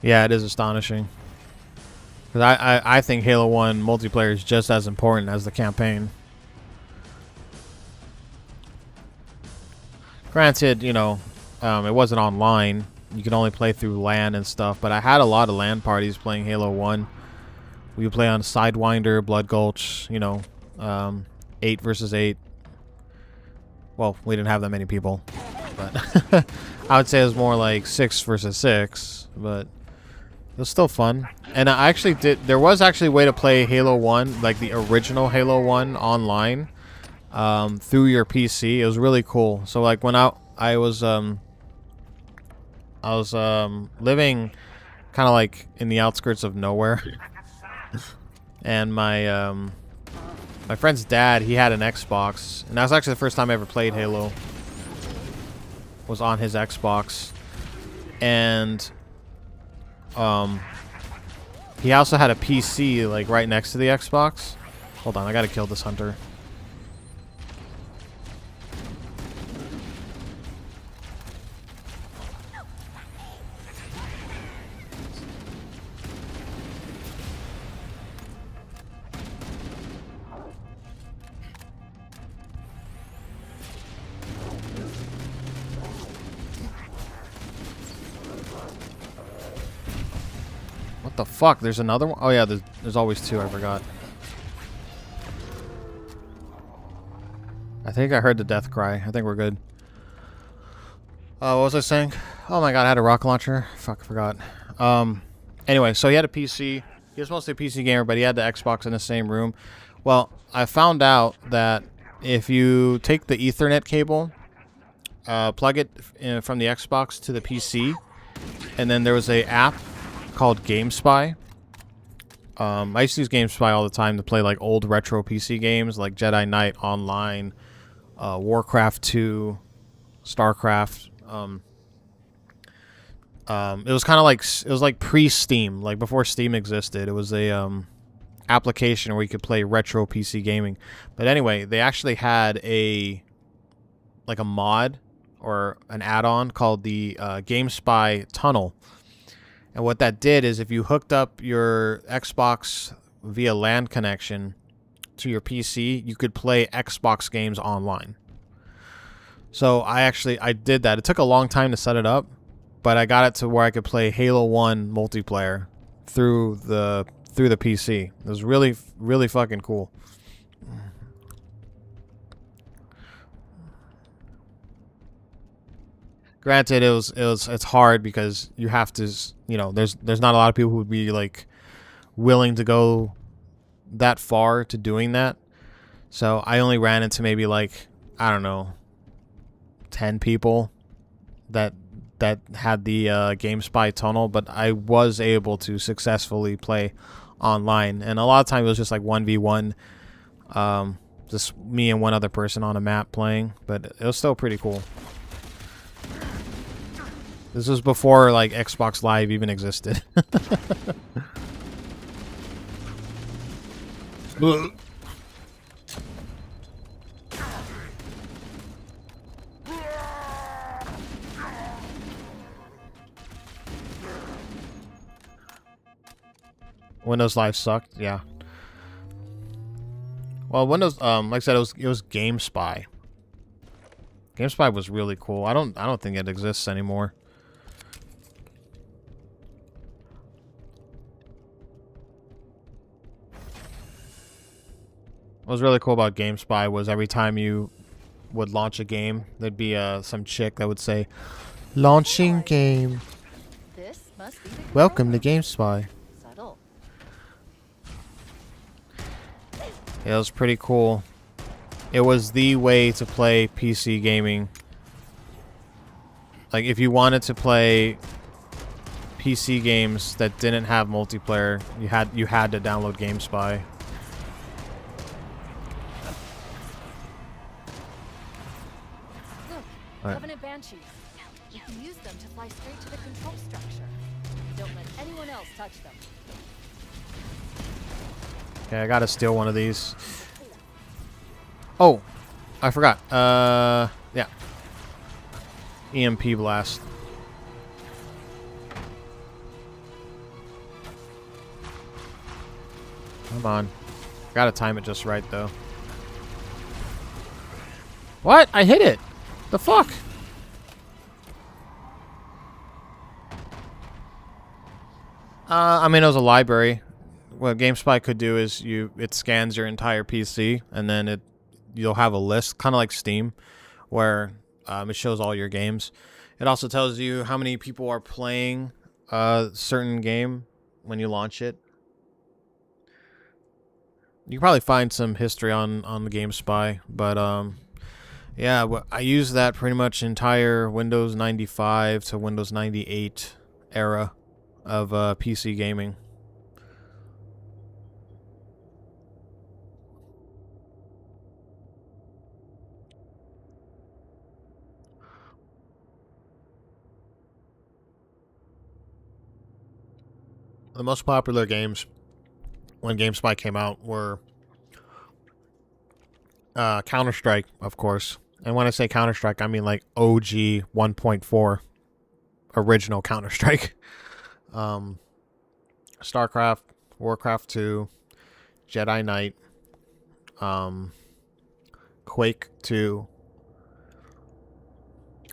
[SPEAKER 1] Yeah, it is astonishing. Because I think Halo 1 multiplayer is just as important as the campaign. Granted, you know, it wasn't online. You could only play through LAN and stuff, but I had a lot of LAN parties playing Halo 1. We would play on Sidewinder, Blood Gulch, you know, 8 versus 8. Well, we didn't have that many people, but I would say it was more like 6 versus 6, but it was still fun. And I actually there was actually a way to play Halo 1, like the original Halo 1 online, through your PC. It was really cool. So like when I was living kind of like in the outskirts of nowhere. And my friend's dad, he had an Xbox, and that was actually the first time I ever played Halo. Was on his Xbox. And he also had a PC like right next to the Xbox. Hold on, I gotta kill this hunter. What the fuck? There's another one? Oh yeah, there's always two. I forgot. I think I heard the death cry. I think we're good. What was I saying? Oh my god, I had a rocket launcher. Fuck, I forgot. Anyway, so he had a PC. He was mostly a PC gamer, but he had the Xbox in the same room. Well, I found out that if you take the Ethernet cable, plug it from the Xbox to the PC, and then there was a app called GameSpy. I used to use GameSpy all the time to play like old retro PC games like Jedi Knight Online, Warcraft 2, StarCraft. It was kind of like, it was like pre-Steam, like before Steam existed. It was a application where you could play retro PC gaming. But anyway, they actually had a mod or an add-on called the GameSpy Tunnel. And what that did is if you hooked up your Xbox via LAN connection to your PC, you could play Xbox games online. So I did that. It took a long time to set it up, but I got it to where I could play Halo 1 multiplayer through the PC. It was really, really fucking cool. Granted, it's hard because you have to, you know, there's not a lot of people who would be like willing to go that far to doing that. So I only ran into maybe like, I don't know, 10 people that had the GameSpy tunnel, but I was able to successfully play online, and a lot of times it was just like 1v1, just me and one other person on a map playing, but it was still pretty cool. This was before like Xbox Live even existed. Windows Live sucked, yeah. Well, Windows, like I said, it was GameSpy. GameSpy was really cool. I don't think it exists anymore. What was really cool about GameSpy was every time you would launch a game, there'd be some chick that would say, "Launching game.
[SPEAKER 5] This must be the
[SPEAKER 1] Welcome to
[SPEAKER 5] control
[SPEAKER 1] GameSpy."
[SPEAKER 5] room. Subtle.
[SPEAKER 1] Yeah, it was pretty cool. It was the way to play PC gaming. Like, if you wanted to play PC games that didn't have multiplayer, you had to download GameSpy.
[SPEAKER 5] Look,
[SPEAKER 1] Alright.
[SPEAKER 5] Covenant Banshees. You can use them to fly straight to the control structure. Don't let anyone else touch them.
[SPEAKER 1] Okay, I gotta steal one of these. Oh, I forgot. Yeah. EMP blast. Come on. Gotta time it just right, though. What? I hit it! The fuck? I mean, it was a library. What GameSpy could do is it scans your entire PC, and then you'll have a list, kind of like Steam, where it shows all your games. It also tells you how many people are playing a certain game when you launch it. You can probably find some history on the GameSpy, but yeah, I used that pretty much entire Windows 95 to Windows 98 era of PC gaming. The most popular games when GameSpy came out were Counter-Strike, of course. And when I say Counter-Strike, I mean like OG 1.4, original Counter-Strike. StarCraft, Warcraft 2, Jedi Knight, Quake 2,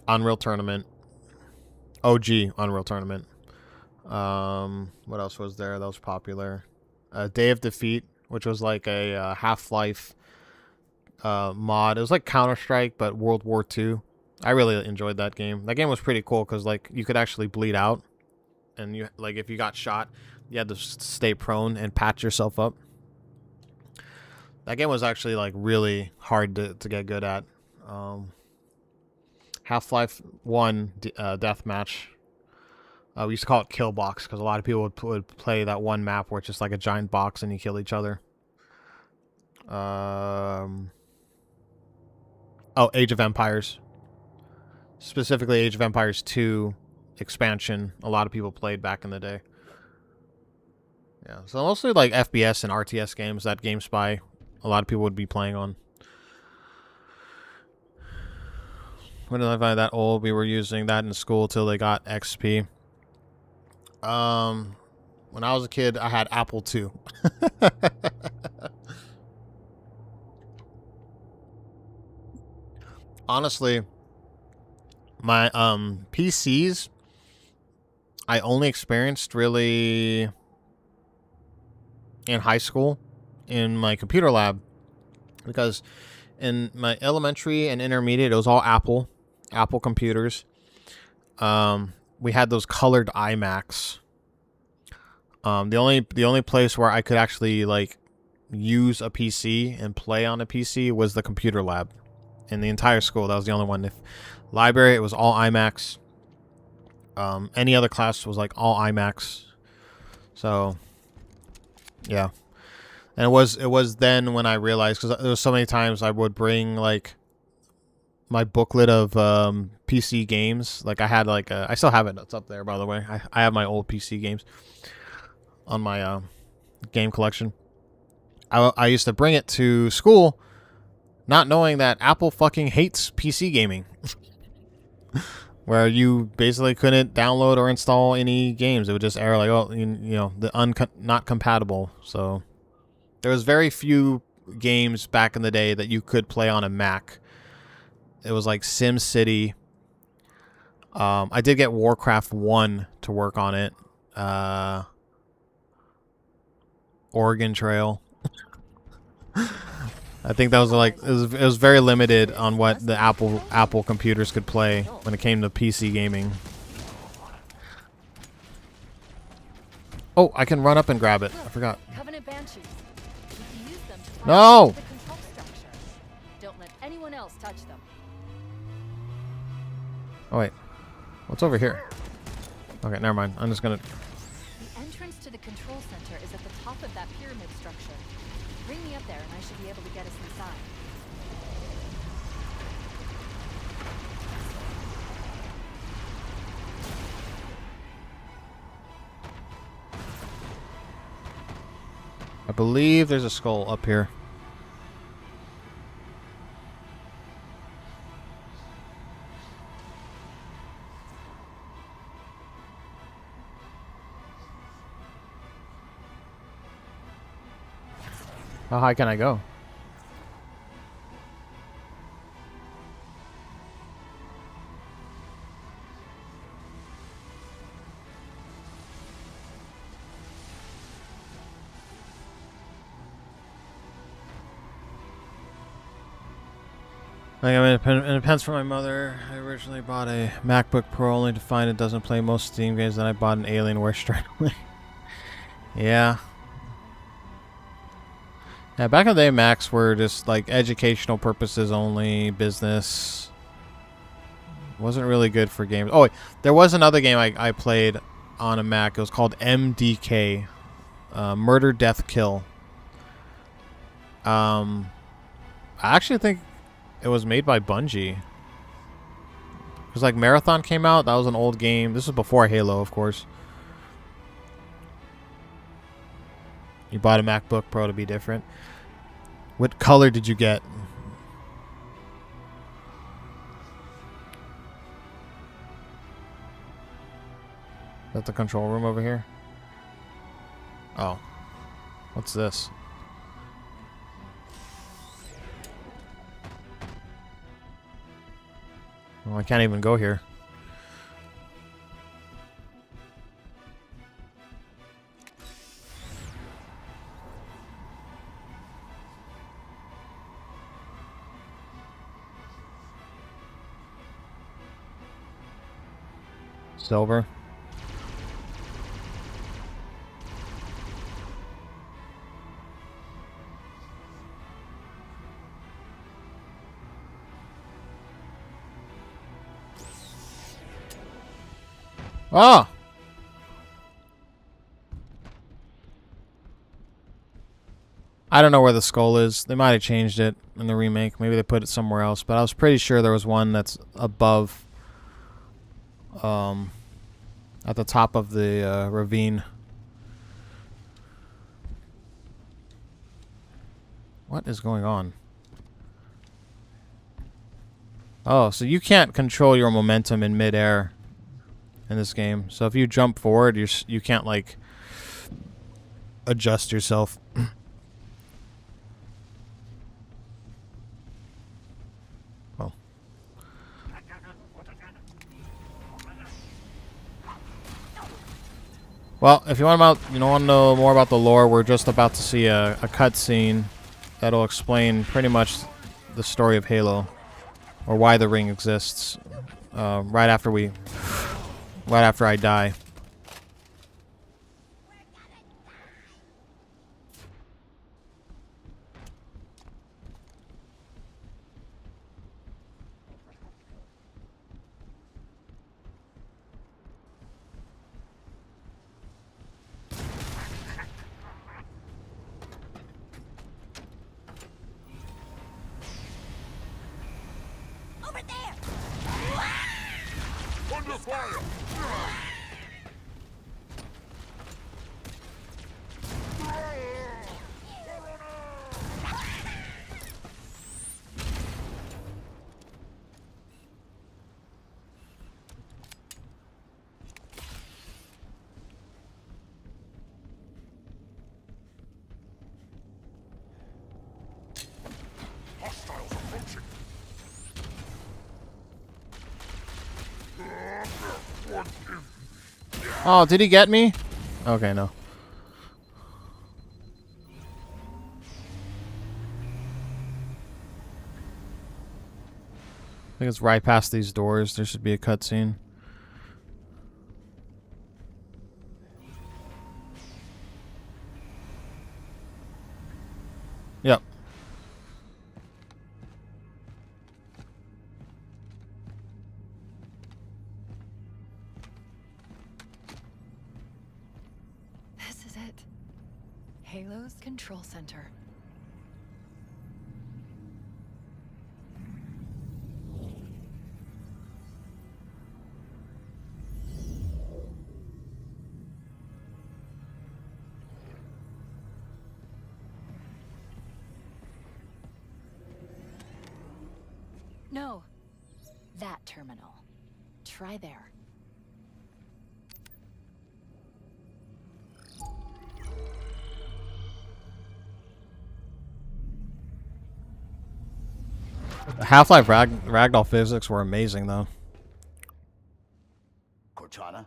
[SPEAKER 1] Unreal Tournament, OG Unreal Tournament. What else was there that was popular? Day of Defeat, which was like a Half-Life mod. It was like Counter-Strike, but World War II. I really enjoyed that game. That game was pretty cool because like you could actually bleed out, and you like if you got shot, you had to stay prone and patch yourself up. That game was actually like really hard to get good at. Half-Life 1 Deathmatch. We used to call it Kill Box because a lot of people would play that one map where it's just like a giant box and you kill each other. Oh, Age of Empires. Specifically, Age of Empires 2 expansion. A lot of people played back in the day. Yeah, so mostly like FPS and RTS games that GameSpy, a lot of people would be playing on. When did I find that old? We were using that in school till they got XP. When I was a kid, I had Apple II. Honestly, my PCs, I only experienced really in high school in my computer lab, because in my elementary and intermediate it was all Apple computers. we had those colored iMacs. The only place where I could actually like use a PC and play on a PC was the computer lab. In the entire school, that was the only one. If library, it was all iMacs. Any other class was like all iMacs. So, yeah. And it was then when I realized, because there was so many times I would bring like my booklet of PC games. Like I had like I still have it. It's up there, by the way. I have my old PC games on my game collection. I used to bring it to school, not knowing that Apple fucking hates PC gaming. Where you basically couldn't download or install any games. It would just error like, oh, you know, not compatible. So there was very few games back in the day that you could play on a Mac. It was like SimCity. I did get Warcraft 1 to work on it. Oregon Trail. I think that was like it was very limited on what the Apple computers could play when it came to PC gaming. Oh, I can run up and grab it. I forgot.
[SPEAKER 5] Covenant Banshees. You can use them to fly
[SPEAKER 1] No!
[SPEAKER 5] straight to the control structure. Don't let anyone else touch them.
[SPEAKER 1] Oh wait, what's over here? Okay, never mind. I'm just gonna.
[SPEAKER 5] The entrance to the control center is at the top of that pyramid structure. Bring me up there and I should be able to get us inside.
[SPEAKER 1] I believe there's a skull up here. How high can I go? I got it depends for my mother. I originally bought a MacBook Pro only to find it doesn't play most Steam games. Then I bought an Alienware straight away. Yeah. Yeah, back in the day, Macs were just like educational purposes only, business. Wasn't really good for games. Oh, wait, there was another game I played on a Mac. It was called MDK, Murder, Death, Kill. I actually think it was made by Bungie. Because like Marathon came out. That was an old game. This was before Halo, of course. You bought a MacBook Pro to be different. What color did you get? Is that the control room over here? Oh. What's this? Oh, I can't even go here. Silver. Ah! I don't know where the skull is. They might have changed it in the remake. Maybe they put it somewhere else. But I was pretty sure there was one that's above... at the top of the ravine. What is going on? Oh, so you can't control your momentum in midair in this game. So if you jump forward, you can't like adjust yourself. Oh. Well, if you want to know more about the lore, we're just about to see a cutscene that'll explain pretty much the story of Halo, or why the ring exists. Right after we right after I die.
[SPEAKER 3] Over there!
[SPEAKER 6] Under fire! Hostiles approaching!
[SPEAKER 1] Oh, did he get me? Okay, no. I think it's right past these doors. There should be a cutscene. Yep.
[SPEAKER 5] This is it. Halo's control center. No. That terminal. Try there.
[SPEAKER 1] Half-Life Ragdoll physics were amazing, though.
[SPEAKER 7] Cortana?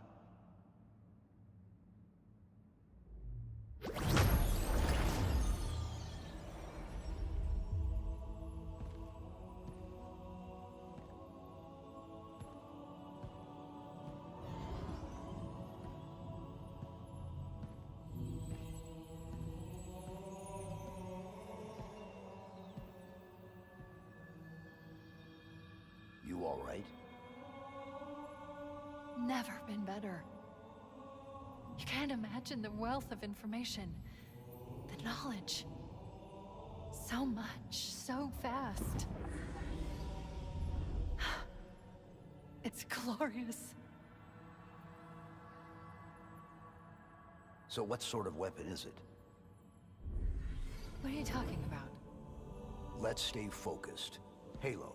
[SPEAKER 7] You all right?
[SPEAKER 5] Never been better. You can't imagine the wealth of information. The knowledge. So much, so fast. It's glorious.
[SPEAKER 7] So what sort of weapon is it?
[SPEAKER 5] What are you talking about?
[SPEAKER 7] Let's stay focused. Halo.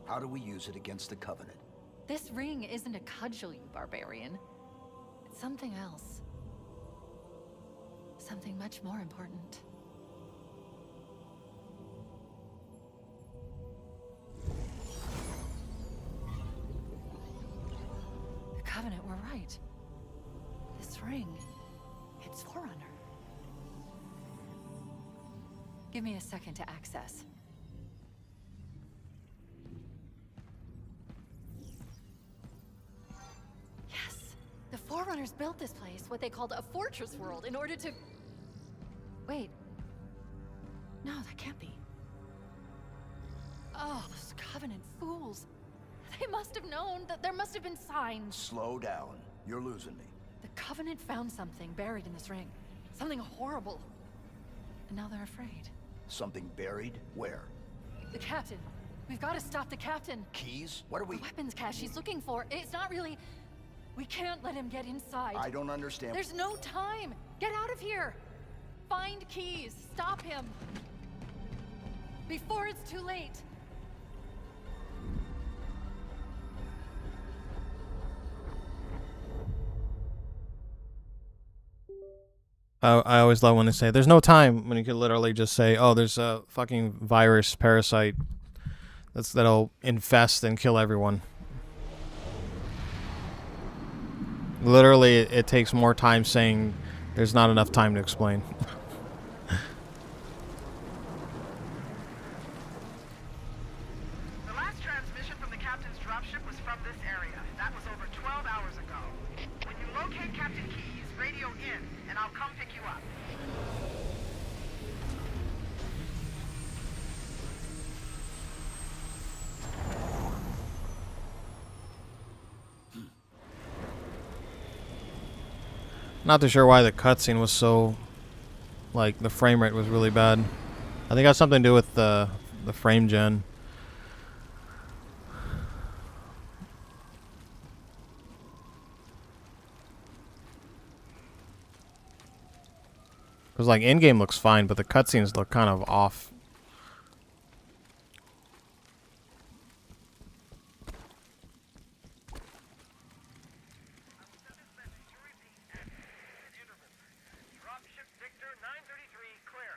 [SPEAKER 7] How do we use it against the Covenant?
[SPEAKER 5] This ring isn't a cudgel, you barbarian. It's something else. Something much more important. The Covenant were right. This ring, it's Forerunner. Give me a second to access. The Forerunners built this place, what they called a fortress world, in order to... Wait. No, that can't be. Oh, those Covenant fools. They must have known that there must have been signs.
[SPEAKER 7] Slow down. You're losing me.
[SPEAKER 5] The Covenant found something buried in this ring. Something horrible. And now they're afraid.
[SPEAKER 7] Something buried? Where?
[SPEAKER 5] The captain. We've got to stop the captain.
[SPEAKER 7] Keys? What are we...
[SPEAKER 5] The weapons cache he's looking for. It's not really... We can't let him get inside.
[SPEAKER 7] I don't understand.
[SPEAKER 5] There's no time! Get out of here! Find keys! Stop him! Before it's too late!
[SPEAKER 1] I always love when they say, there's no time, when you could literally just say, oh, there's a fucking virus, parasite, that'll infest and kill everyone. Literally, it takes more time saying there's not enough time to explain.
[SPEAKER 8] The last transmission from the captain's dropship was from this area. That was over 12 hours ago.
[SPEAKER 1] Not too sure why the cutscene was so, like, the frame rate was really bad. I think it has something to do with the frame gen. Because, like, in-game looks fine, but the cutscenes look kind of off.
[SPEAKER 4] Dropship Victor 933, clear.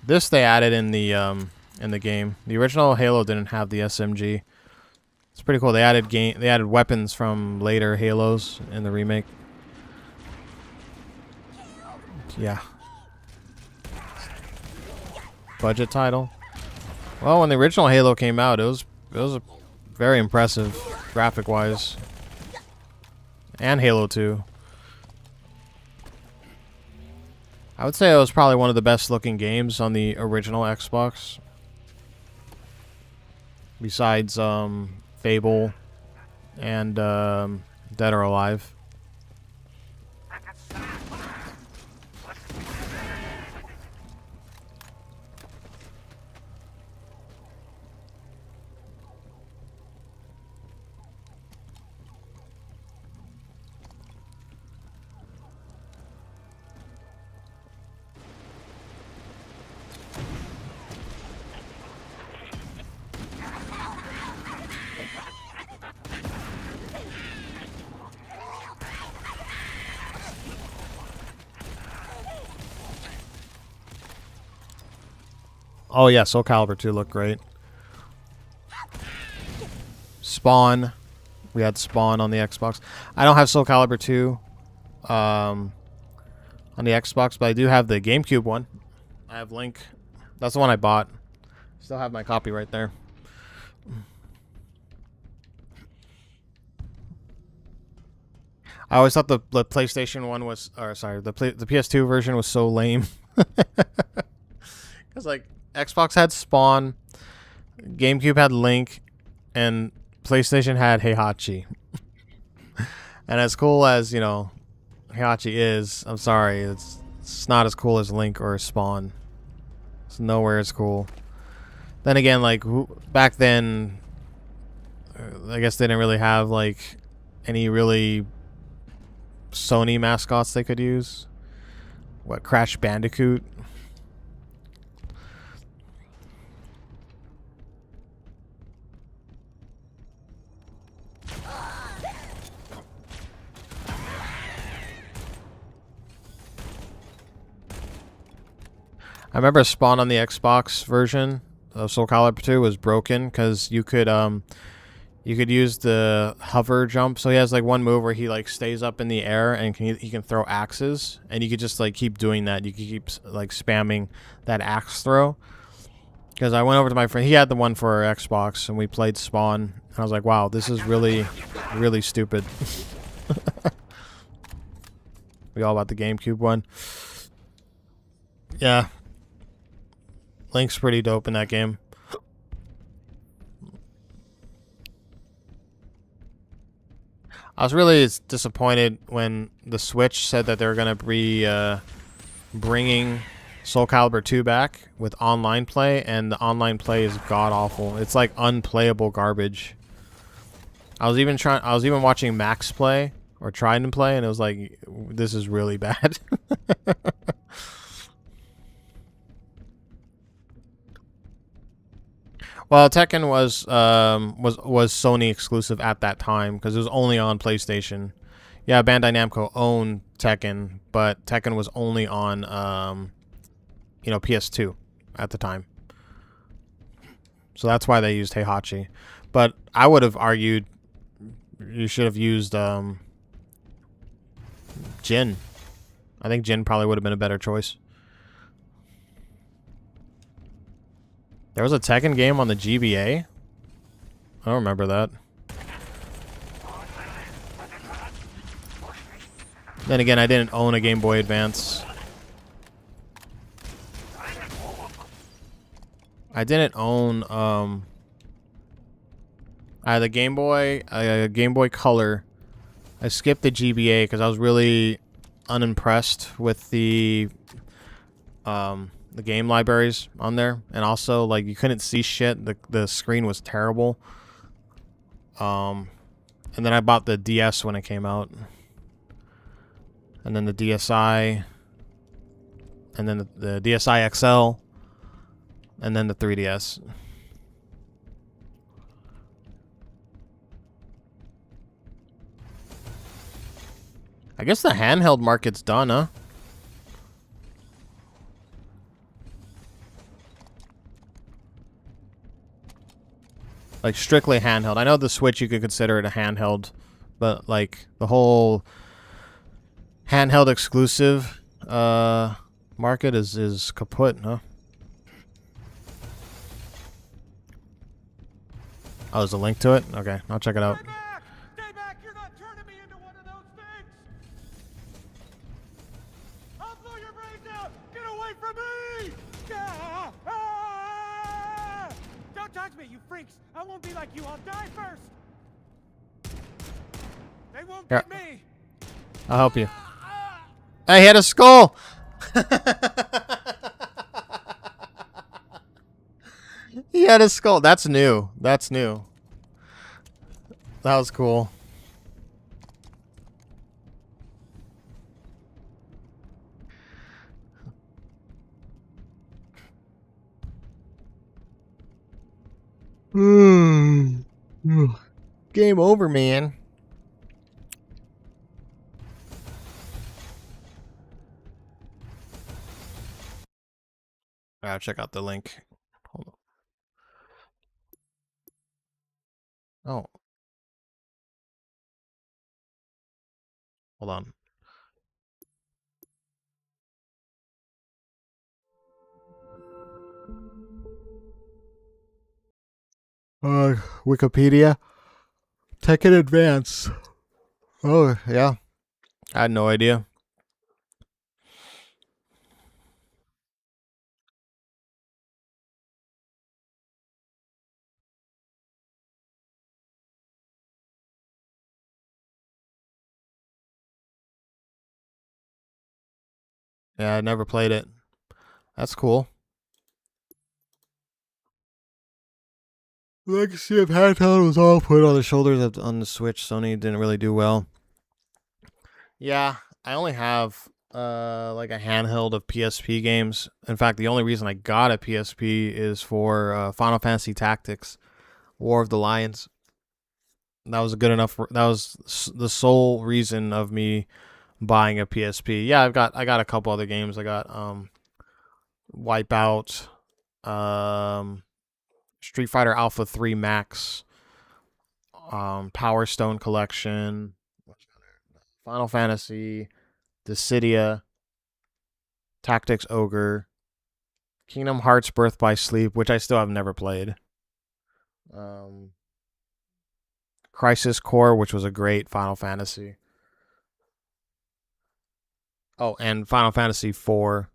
[SPEAKER 1] This they added in the game. The original Halo didn't have the SMG. It's pretty cool. They added weapons from later Halos in the remake. Yeah. Budget title. Well, when the original Halo came out, it was very impressive graphic wise. And Halo 2. I would say it was probably one of the best looking games on the original Xbox. Besides Fable and Dead or Alive. Oh yeah, Soul Calibur 2 looked great. Spawn. We had Spawn on the Xbox. I don't have Soul Calibur 2 on the Xbox, but I do have the GameCube one. I have Link. That's the one I bought. Still have my copy right there. I always thought the PlayStation one was, or sorry, the PS2 version was so lame. Because like Xbox had Spawn, GameCube had Link, and PlayStation had Heihachi. And as cool as, you know, Heihachi is, I'm sorry, it's not as cool as Link or Spawn. It's nowhere as cool. Then again, like back then, I guess they didn't really have like any really Sony mascots they could use. What, Crash Bandicoot? I remember Spawn on the Xbox version of Soul Calibur 2 was broken because you could use the hover jump. So he has like one move where he like stays up in the air and he can throw axes, and you could just like keep doing that. You could keep like spamming that axe throw. Because I went over to my friend, he had the one for our Xbox, and we played Spawn. And I was like, wow, this is really, really stupid. We all about the GameCube one. Yeah. Link's pretty dope in that game. I was really disappointed when the Switch said that they were going to be bringing Soul Calibur 2 back with online play, and the online play is god-awful. It's like unplayable garbage. I was even watching Max play, or Trident play, and it was like, this is really bad. Well, Tekken was Sony exclusive at that time because it was only on PlayStation. Yeah, Bandai Namco owned Tekken, but Tekken was only on PS2 at the time. So that's why they used Heihachi. But I would have argued you should have used Jin. I think Jin probably would have been a better choice. There was a Tekken game on the GBA? I don't remember that. Then again, I didn't own a Game Boy Advance. I didn't own I had the Game Boy, Game Boy Color. I skipped the GBA because I was really unimpressed with the game libraries on there, and also like you couldn't see shit. The screen was terrible. And then I bought the DS when it came out, and then the DSi, and then the DSi XL, and then the 3DS. I guess the handheld market's done, huh? Like, strictly handheld. I know the Switch, you could consider it a handheld, but, like, the whole handheld exclusive market is kaput, huh? Oh, there's a link to it? Okay, I'll check it out.
[SPEAKER 2] Stay back! Stay back! You're not turning me into one of those things! I'll blow your brains out! Get away from me! Ah! Ah! Don't touch me, you freaks! I won't be like you. I'll die first. They won't
[SPEAKER 1] Here.
[SPEAKER 2] get me.
[SPEAKER 1] I'll help you. I hit a skull! He had a skull. That's new. That's new. That was cool. Game over, man. Alright, check out the link. Hold on. Oh. Hold on. Wikipedia. Tech in advance. Oh, yeah. I had no idea. Yeah, I never played it. That's cool. Legacy of handheld was all put on the shoulders of on the Switch. Sony didn't really do well. Yeah, I only have like a handheld of PSP games. In fact, the only reason I got a PSP is for Final Fantasy Tactics, War of the Lions. That was good enough. That was the sole reason of me buying a PSP. Yeah, I got a couple other games. I got Wipeout, Street Fighter Alpha 3 Max, Power Stone Collection, Final Fantasy, Dissidia, Tactics Ogre, Kingdom Hearts Birth by Sleep, which I still have never played. Crisis Core, which was a great Final Fantasy. Oh, and Final Fantasy 4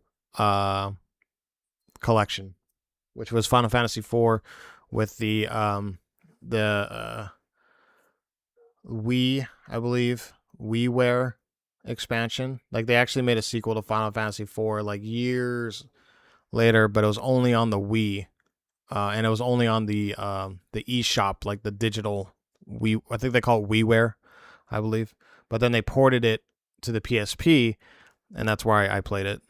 [SPEAKER 1] collection, which was Final Fantasy 4 with the Wii, I believe, WiiWare expansion. Like, they actually made a sequel to Final Fantasy 4 like years later, but it was only on the Wii, and it was only on the eShop, like the digital Wii. I think they call it WiiWare, I believe. But then they ported it to the PSP, and that's where I played it.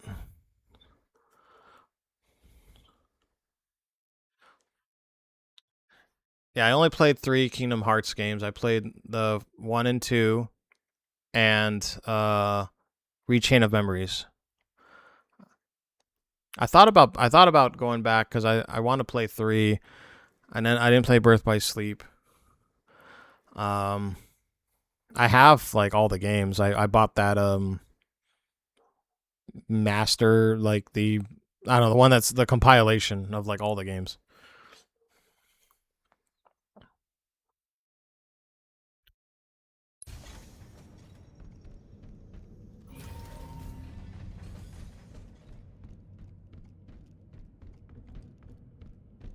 [SPEAKER 1] Yeah, I only played 3 Kingdom Hearts games. I played the 1 and 2 and Rechain of Memories. I thought about going back because I want to play 3, and then I didn't play Birth by Sleep. I have like all the games. I bought that master, like the one that's the compilation of like all the games.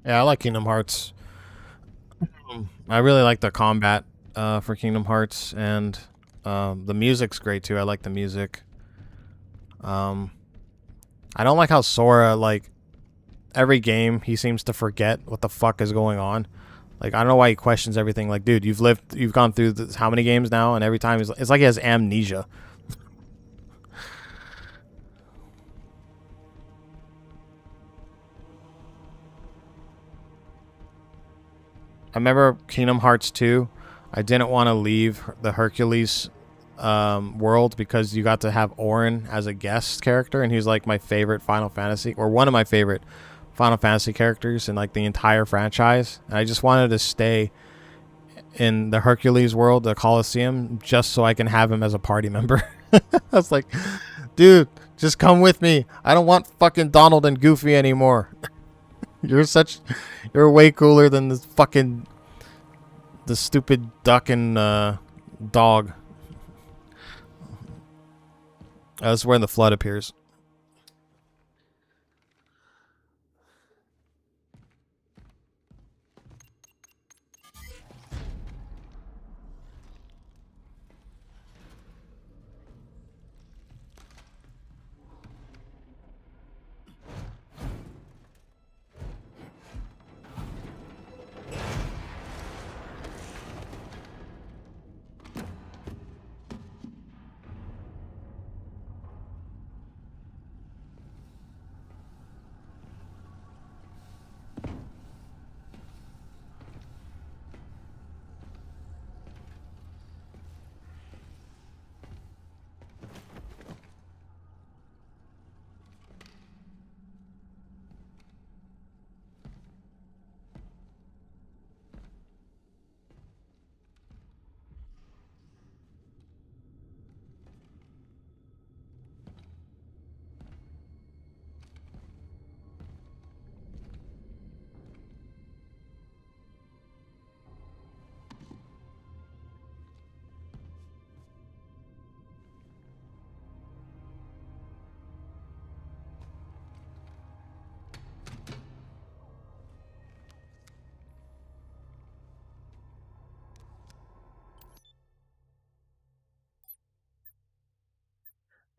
[SPEAKER 1] Yeah, I like Kingdom Hearts. I really like the combat for Kingdom Hearts, and the music's great too. I like the music. I don't like how Sora, like, every game he seems to forget what the fuck is going on. Like, I don't know why he questions everything. Like, dude, you've gone through this, how many games now, and every time it's like he has amnesia. I remember Kingdom Hearts 2. I didn't want to leave the Hercules world because you got to have Auron as a guest character, and he was like my favorite Final Fantasy, or one of my favorite Final Fantasy characters in like the entire franchise. And I just wanted to stay in the Hercules world, the Colosseum, just so I can have him as a party member. I was like, dude, just come with me. I don't want fucking Donald and Goofy anymore. You're way cooler than this fucking the stupid duck and dog. That's where the flood appears.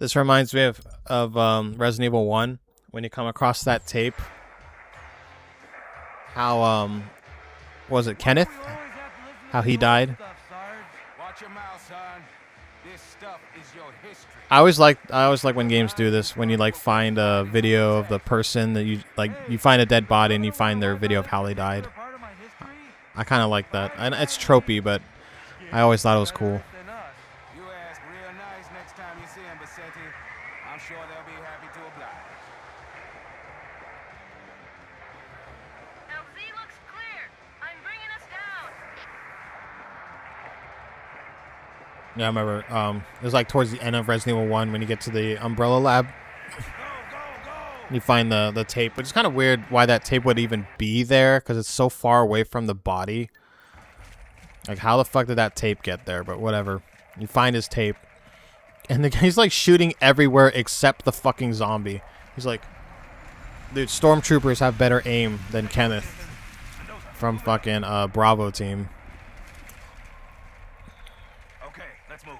[SPEAKER 1] This reminds me of Resident Evil 1, when you come across that tape. How was it Kenneth? How he died?
[SPEAKER 2] Watch your mouth, son. This stuff is your history.
[SPEAKER 1] I always like when games do this, when you like find a video of the person that you find a dead body and you find their video of how they died. I kind of like that. And it's tropey, but I always thought it was cool.
[SPEAKER 2] You ask real nice next time you see him, Bassetti. I'm sure they'll be happy to oblige.
[SPEAKER 3] LZ looks clear. I'm bringing us down.
[SPEAKER 1] Yeah, I remember. It was like towards the end of Resident Evil 1 when you get to the Umbrella Lab. You find the tape, which is kind of weird why that tape would even be there, because it's so far away from the body. Like, how the fuck did that tape get there? But whatever. You find his tape. And the guy's like shooting everywhere except the fucking zombie. He's like, dude, stormtroopers have better aim than Kenneth from fucking Bravo team.
[SPEAKER 2] Okay, let's move.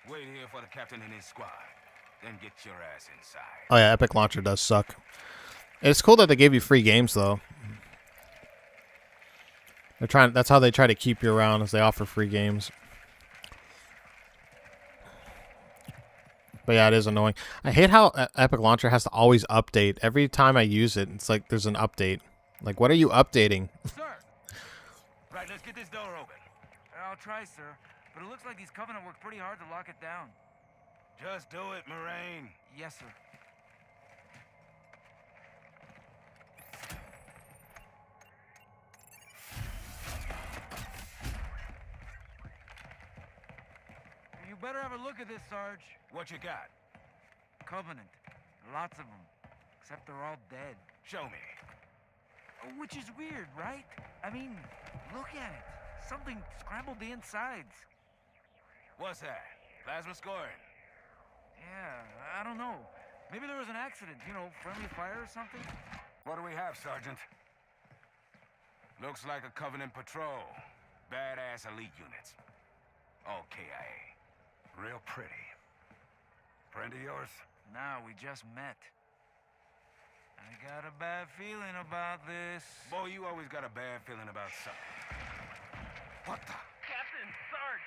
[SPEAKER 2] Wait here for the captain and his squad. Then get your ass inside.
[SPEAKER 1] Oh yeah, Epic Launcher does suck. It's cool that they gave you free games though. They're trying. That's how they try to keep you around, is they offer free games. But yeah, it is annoying. I hate how Epic Launcher has to always update. Every time I use it, it's like there's an update. Like, what are you updating?
[SPEAKER 2] Sir! Right, let's get this door open. I'll try, sir. But it looks like these Covenant worked pretty hard to lock it down. Just do it, Moraine. Yes, sir. You better have a look at this, Sarge. What you got? Covenant. Lots of them. Except they're all dead. Show me. Which is weird, right? I mean, look at it. Something scrambled the insides. What's that? Plasma scoring? Yeah, I don't know. Maybe there was an accident, you know, friendly fire or something?
[SPEAKER 8] What do we have, Sergeant? Looks like a Covenant patrol. Badass elite units. All KIA. Real pretty. Friend of yours?
[SPEAKER 2] Nah, we just met. I got a bad feeling about this.
[SPEAKER 8] Boy, you always got a bad feeling about something. What the?
[SPEAKER 4] Captain, Sarge,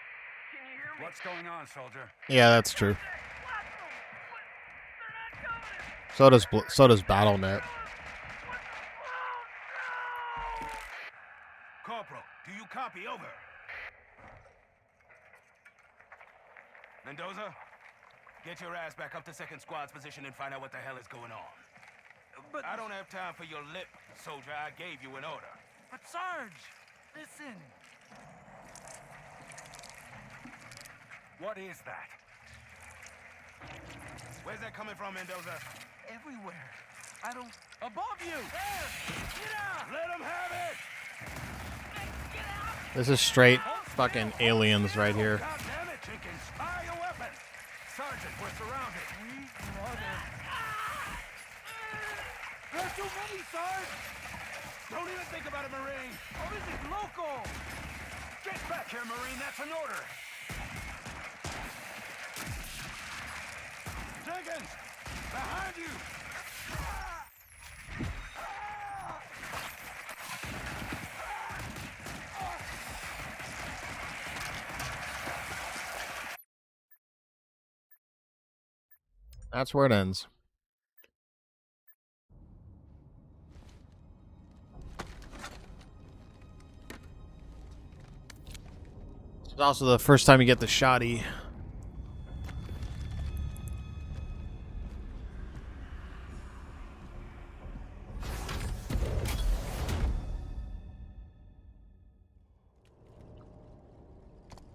[SPEAKER 4] can you hear me?
[SPEAKER 8] What's going on, soldier?
[SPEAKER 1] Yeah, that's true.
[SPEAKER 4] Blast them! What? They're not coming!
[SPEAKER 1] So does BattleNet.
[SPEAKER 8] Corporal, do you copy? Over. Mendoza, get your ass back up to second squad's position and find out what the hell is going on.
[SPEAKER 2] But
[SPEAKER 8] I don't have time for your lip, soldier. I gave you an order.
[SPEAKER 2] But Sarge, listen.
[SPEAKER 8] What is that? Where's that coming from, Mendoza?
[SPEAKER 2] Everywhere. I don't... Above you! There! Get out!
[SPEAKER 8] Let him have it!
[SPEAKER 1] This is straight fucking aliens right here.
[SPEAKER 8] God damn it, Jenkins! Fire your weapon! Sergeant, we're surrounded.
[SPEAKER 2] There's too many, Sarge!
[SPEAKER 8] Don't even think about it, Marine!
[SPEAKER 2] Oh, this is local!
[SPEAKER 8] Get back here, Marine! That's an order! Jenkins! Behind you!
[SPEAKER 1] That's where it ends. It's also the first time you get the shoddy.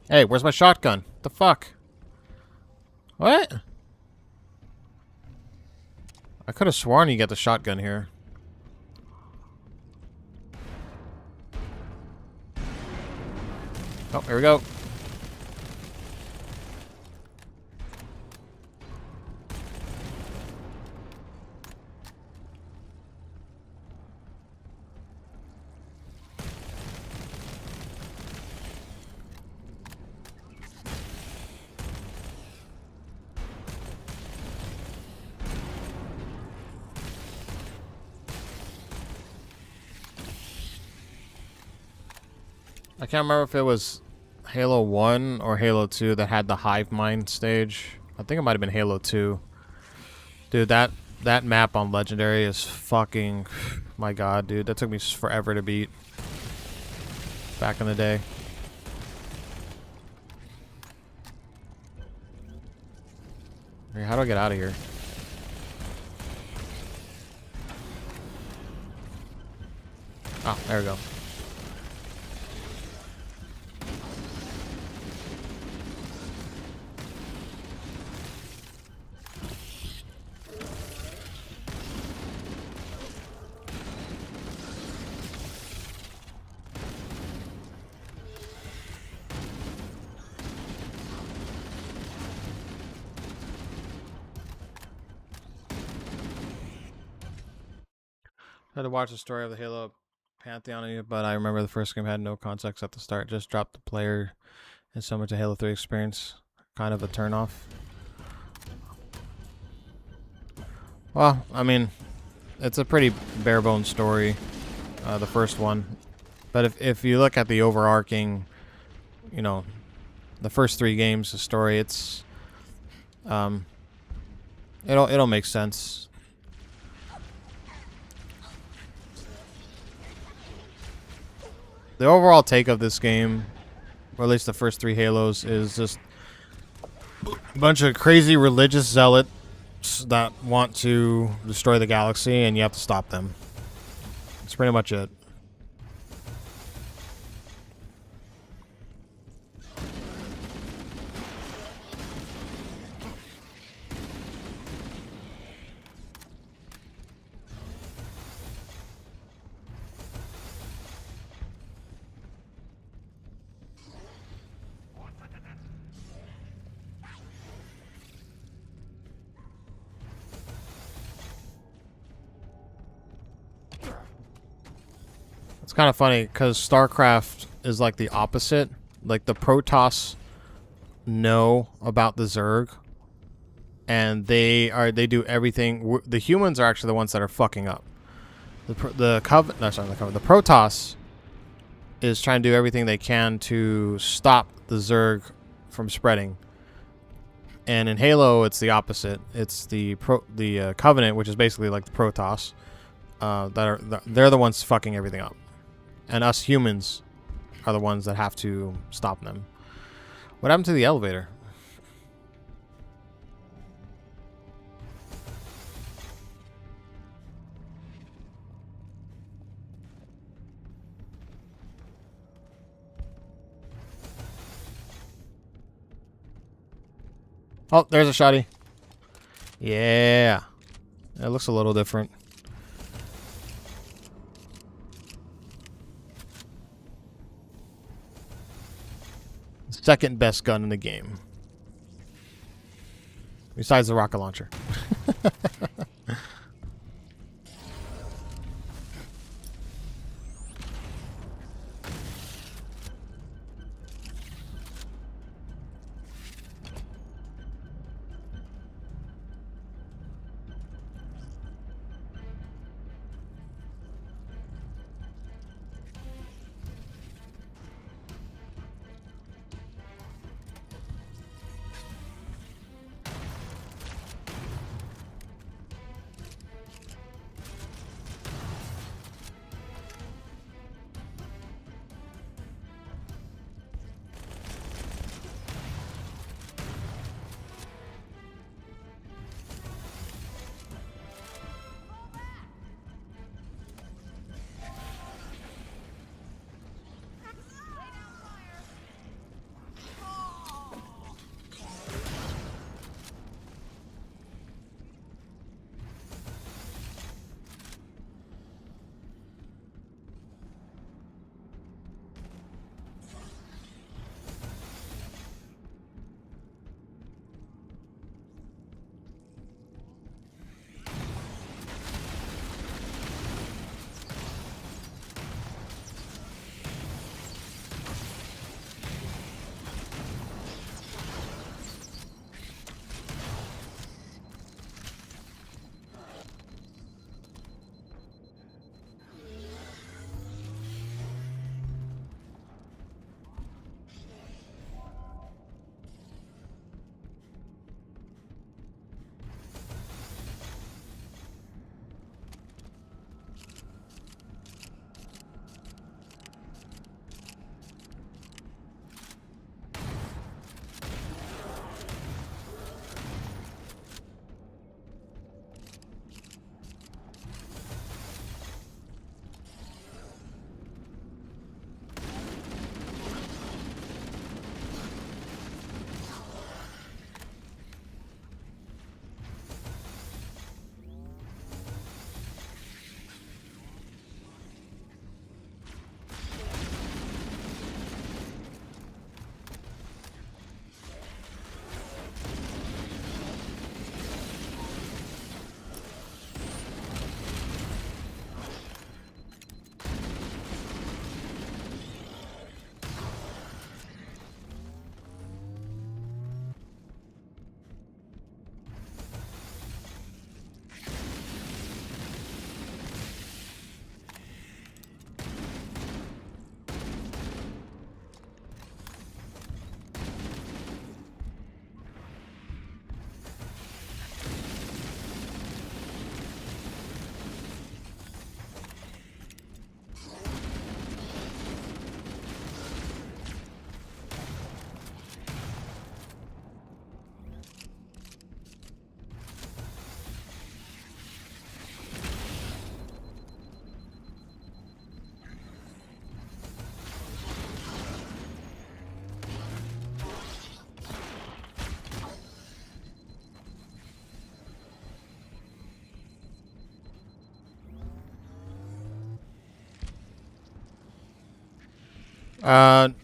[SPEAKER 1] Hey, where's my shotgun? The fuck? What? I could have sworn you get the shotgun here. Oh, here we go. I can't remember if it was Halo 1 or Halo 2 that had the hive mind stage. I think it might have been Halo 2. Dude, that map on Legendary is fucking... My god, dude. That took me forever to beat. Back in the day. Hey, how do I get out of here? Oh, there we go. I had to watch the story of the Halo Pantheon, but I remember the first game had no context at the start. Just dropped the player and so much a Halo 3 experience. Kind of a turnoff. Well, I mean, it's a pretty bare bones story, the first one. But if you look at the overarching, you know, the first 3 games, the story, it's it'll make sense. The overall take of this game, or at least the first 3 Halos, is just a bunch of crazy religious zealots that want to destroy the galaxy, and you have to stop them. That's pretty much it. It's kind of funny because StarCraft is like the opposite. Like the Protoss know about the Zerg, and they do everything. The humans are actually the ones that are fucking up. The Protoss is trying to do everything they can to stop the Zerg from spreading. And in Halo, it's the opposite. It's the Covenant, which is basically like the Protoss. They're the ones fucking everything up, and us humans are the ones that have to stop them. What happened to the elevator? Oh, there's a shotty. Yeah. It looks a little different. Second best gun in the game. Besides the rocket launcher.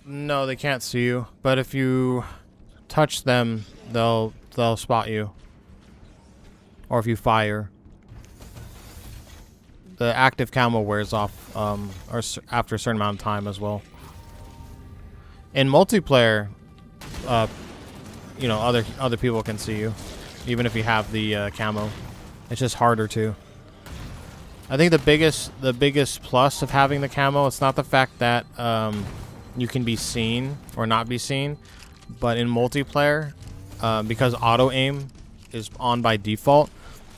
[SPEAKER 1] No, they can't see you. But if you touch them, they'll spot you. Or if you fire. the active camo wears off after a certain amount of time as well. In multiplayer, you know, other people can see you, even if you have the camo. It's just harder to. I think the biggest plus of having the camo, it's not the fact that you can be seen or not be seen, but in multiplayer, because auto aim is on by default,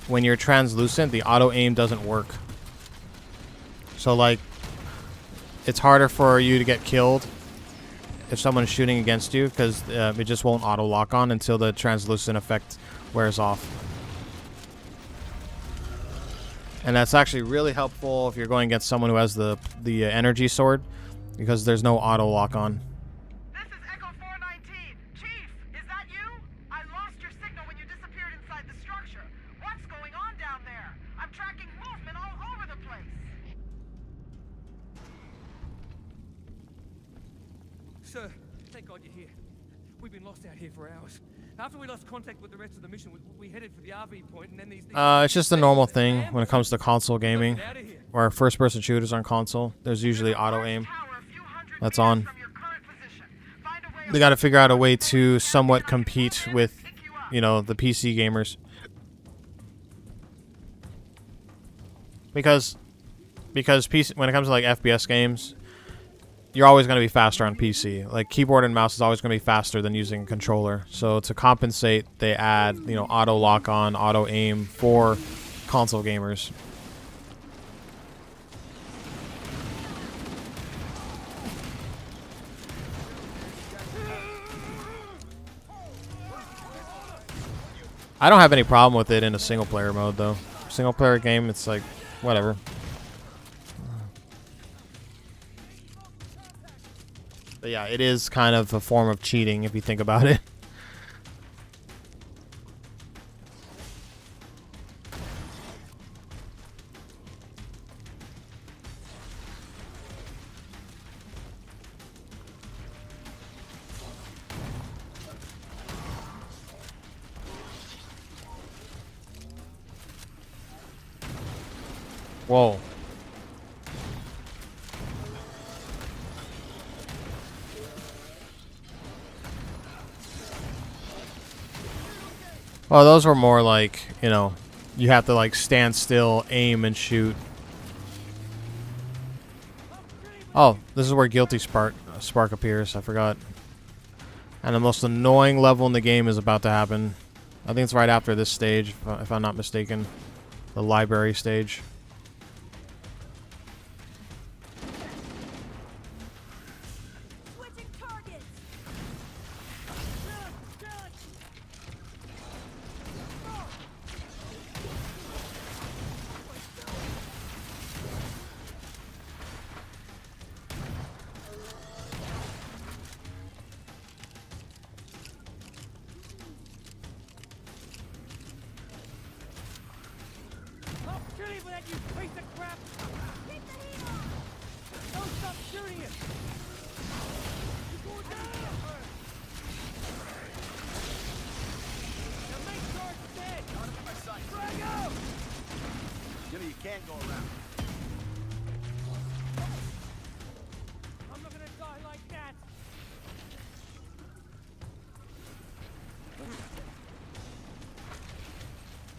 [SPEAKER 1] when you're translucent, the auto aim doesn't work. So like, it's harder for you to get killed if someone's shooting against you, because it just won't auto lock on until the translucent effect wears off. And that's actually really helpful if you're going against someone who has the energy sword, because there's no auto lock on.
[SPEAKER 4] This is Echo 419. Chief, is that you? I lost your signal when you disappeared inside the structure. What's going on down there? I'm tracking movement all over the place.
[SPEAKER 2] Sir, thank God you're here. We've been lost out here for hours. After we lost contact with the rest of the mission, we headed for the RV point, and then these...
[SPEAKER 1] It's just a normal thing when it comes to console gaming, or first-person shooters on console. There's usually auto aim that's on. They got to figure out a way to somewhat compete with, you know, the PC gamers, because PC, when it comes to like FPS games, you're always going to be faster on PC. Like, keyboard and mouse is always going to be faster than using a controller. So to compensate, they add, you know, auto lock on, auto aim for console gamers. I don't have any problem with it in a single player mode though. Single player game, it's like whatever. But yeah, it is kind of a form of cheating if you think about it. Whoa. Well, those were more like, you know, you have to like stand still, aim, and shoot. Oh, this is where Guilty Spark appears. I forgot. And the most annoying level in the game is about to happen. I think it's right after this stage, if I'm not mistaken. The library stage.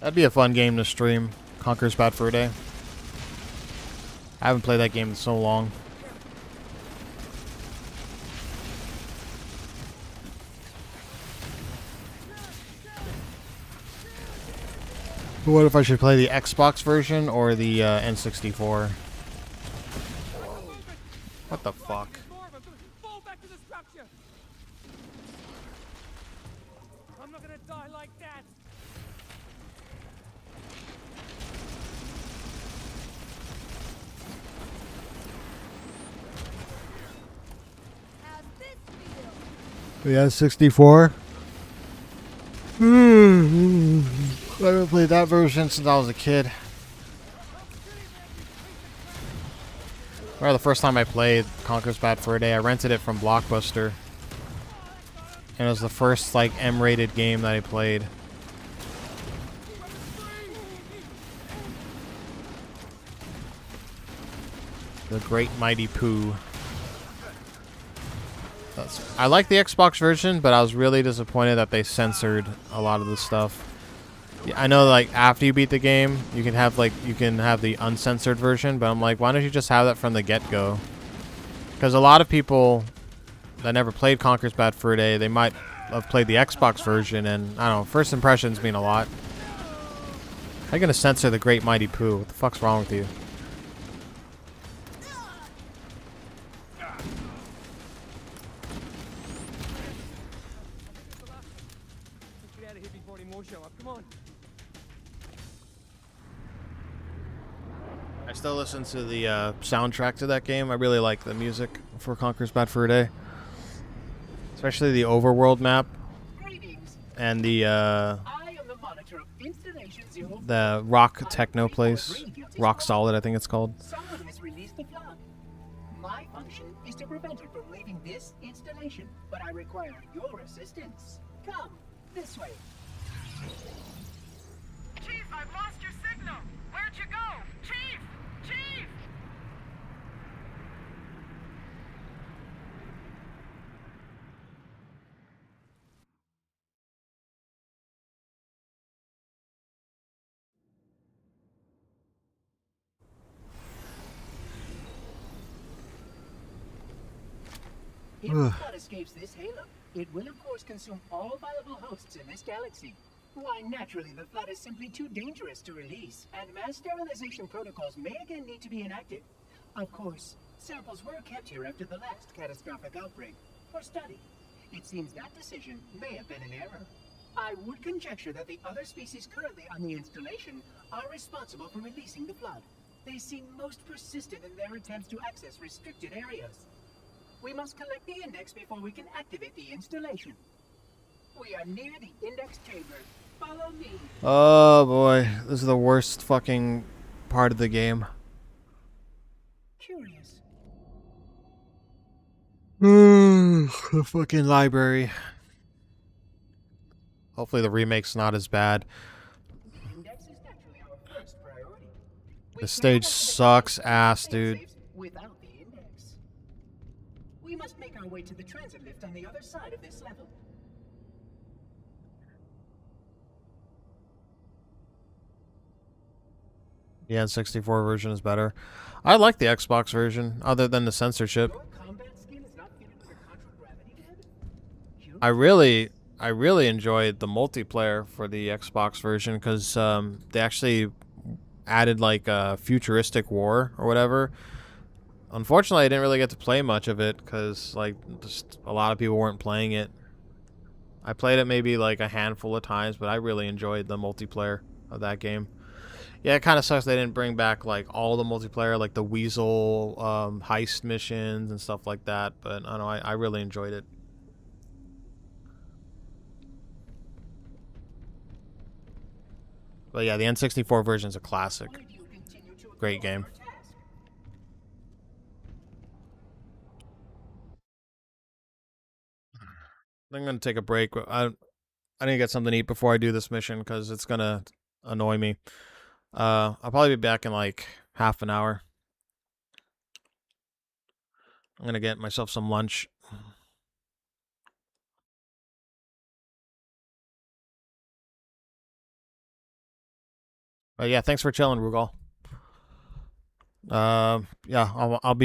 [SPEAKER 1] That'd be a fun game to stream. Conker's Bad Fur Day. I haven't played that game in so long. What if I should play the Xbox version or the N64? What the fuck?
[SPEAKER 2] Fall back to the structure. I'm not gonna die like that.
[SPEAKER 1] The N64? I haven't played that version since I was a kid. Or the first time I played Conker's Bad Fur Day, I rented it from Blockbuster. And it was the first like M-rated game that I played. The Great Mighty Pooh. I like the Xbox version, but I was really disappointed that they censored a lot of the stuff. Yeah, I know, like, after you beat the game, you can have the uncensored version, but I'm like, why don't you just have that from the get-go? Because a lot of people that never played Conker's Bad Fur Day, they might have played the Xbox version, and I don't know, first impressions mean a lot. How are you gonna censor the Great Mighty Pooh? What the fuck's wrong with you?
[SPEAKER 2] Get out of here before any more show up. Come on.
[SPEAKER 1] I still listen to the soundtrack to that game. I really like the music for Conker's Bad Fur Day. Especially the overworld map. And the rock techno place. Rock Solid, I think it's called.
[SPEAKER 9] Someone has released the flood. My function is to prevent it from leaving this installation, but I require your assistance. Come, this way.
[SPEAKER 4] Chief, I've lost your signal. Where'd you go? Chief! Chief!
[SPEAKER 9] If the flood escapes this halo, it will of course consume all viable hosts in this galaxy. Why, naturally, the flood is simply too dangerous to release, and mass sterilization protocols may again need to be enacted. Of course, samples were kept here after the last catastrophic outbreak, for study. It seems that decision may have been an error. I would conjecture that the other species currently on the installation are responsible for releasing the flood. They seem most persistent in their attempts to access restricted areas. We must collect the index before we can activate the installation. We are near the index chamber. Follow me.
[SPEAKER 1] Oh boy, this is the worst fucking part of the game.
[SPEAKER 9] Curious.
[SPEAKER 1] The fucking library. Hopefully the remake's not as bad.
[SPEAKER 9] Index is naturally our first priority.
[SPEAKER 1] The stage sucks ass, dude.
[SPEAKER 9] Without the index. We must make our way to the transit lift on the other side of this level.
[SPEAKER 1] The N64 version is better. I like the Xbox version, other than the censorship.
[SPEAKER 9] Your combat skill is not fitted with a contragravity head?
[SPEAKER 1] I really enjoyed the multiplayer for the Xbox version because they actually added like a futuristic war or whatever. Unfortunately, I didn't really get to play much of it because like just a lot of people weren't playing it. I played it maybe like a handful of times, but I really enjoyed the multiplayer of that game. Yeah, it kind of sucks they didn't bring back like all the multiplayer, like the Weasel heist missions and stuff like that. But I don't know, I really enjoyed it. But yeah, the N64 version is a classic. Great game. I'm gonna take a break. I need to get something to eat before I do this mission because it's gonna annoy me. I'll probably be back in like half an hour. I'm gonna get myself some lunch. But yeah, thanks for chilling, Rugal. Yeah, I'll be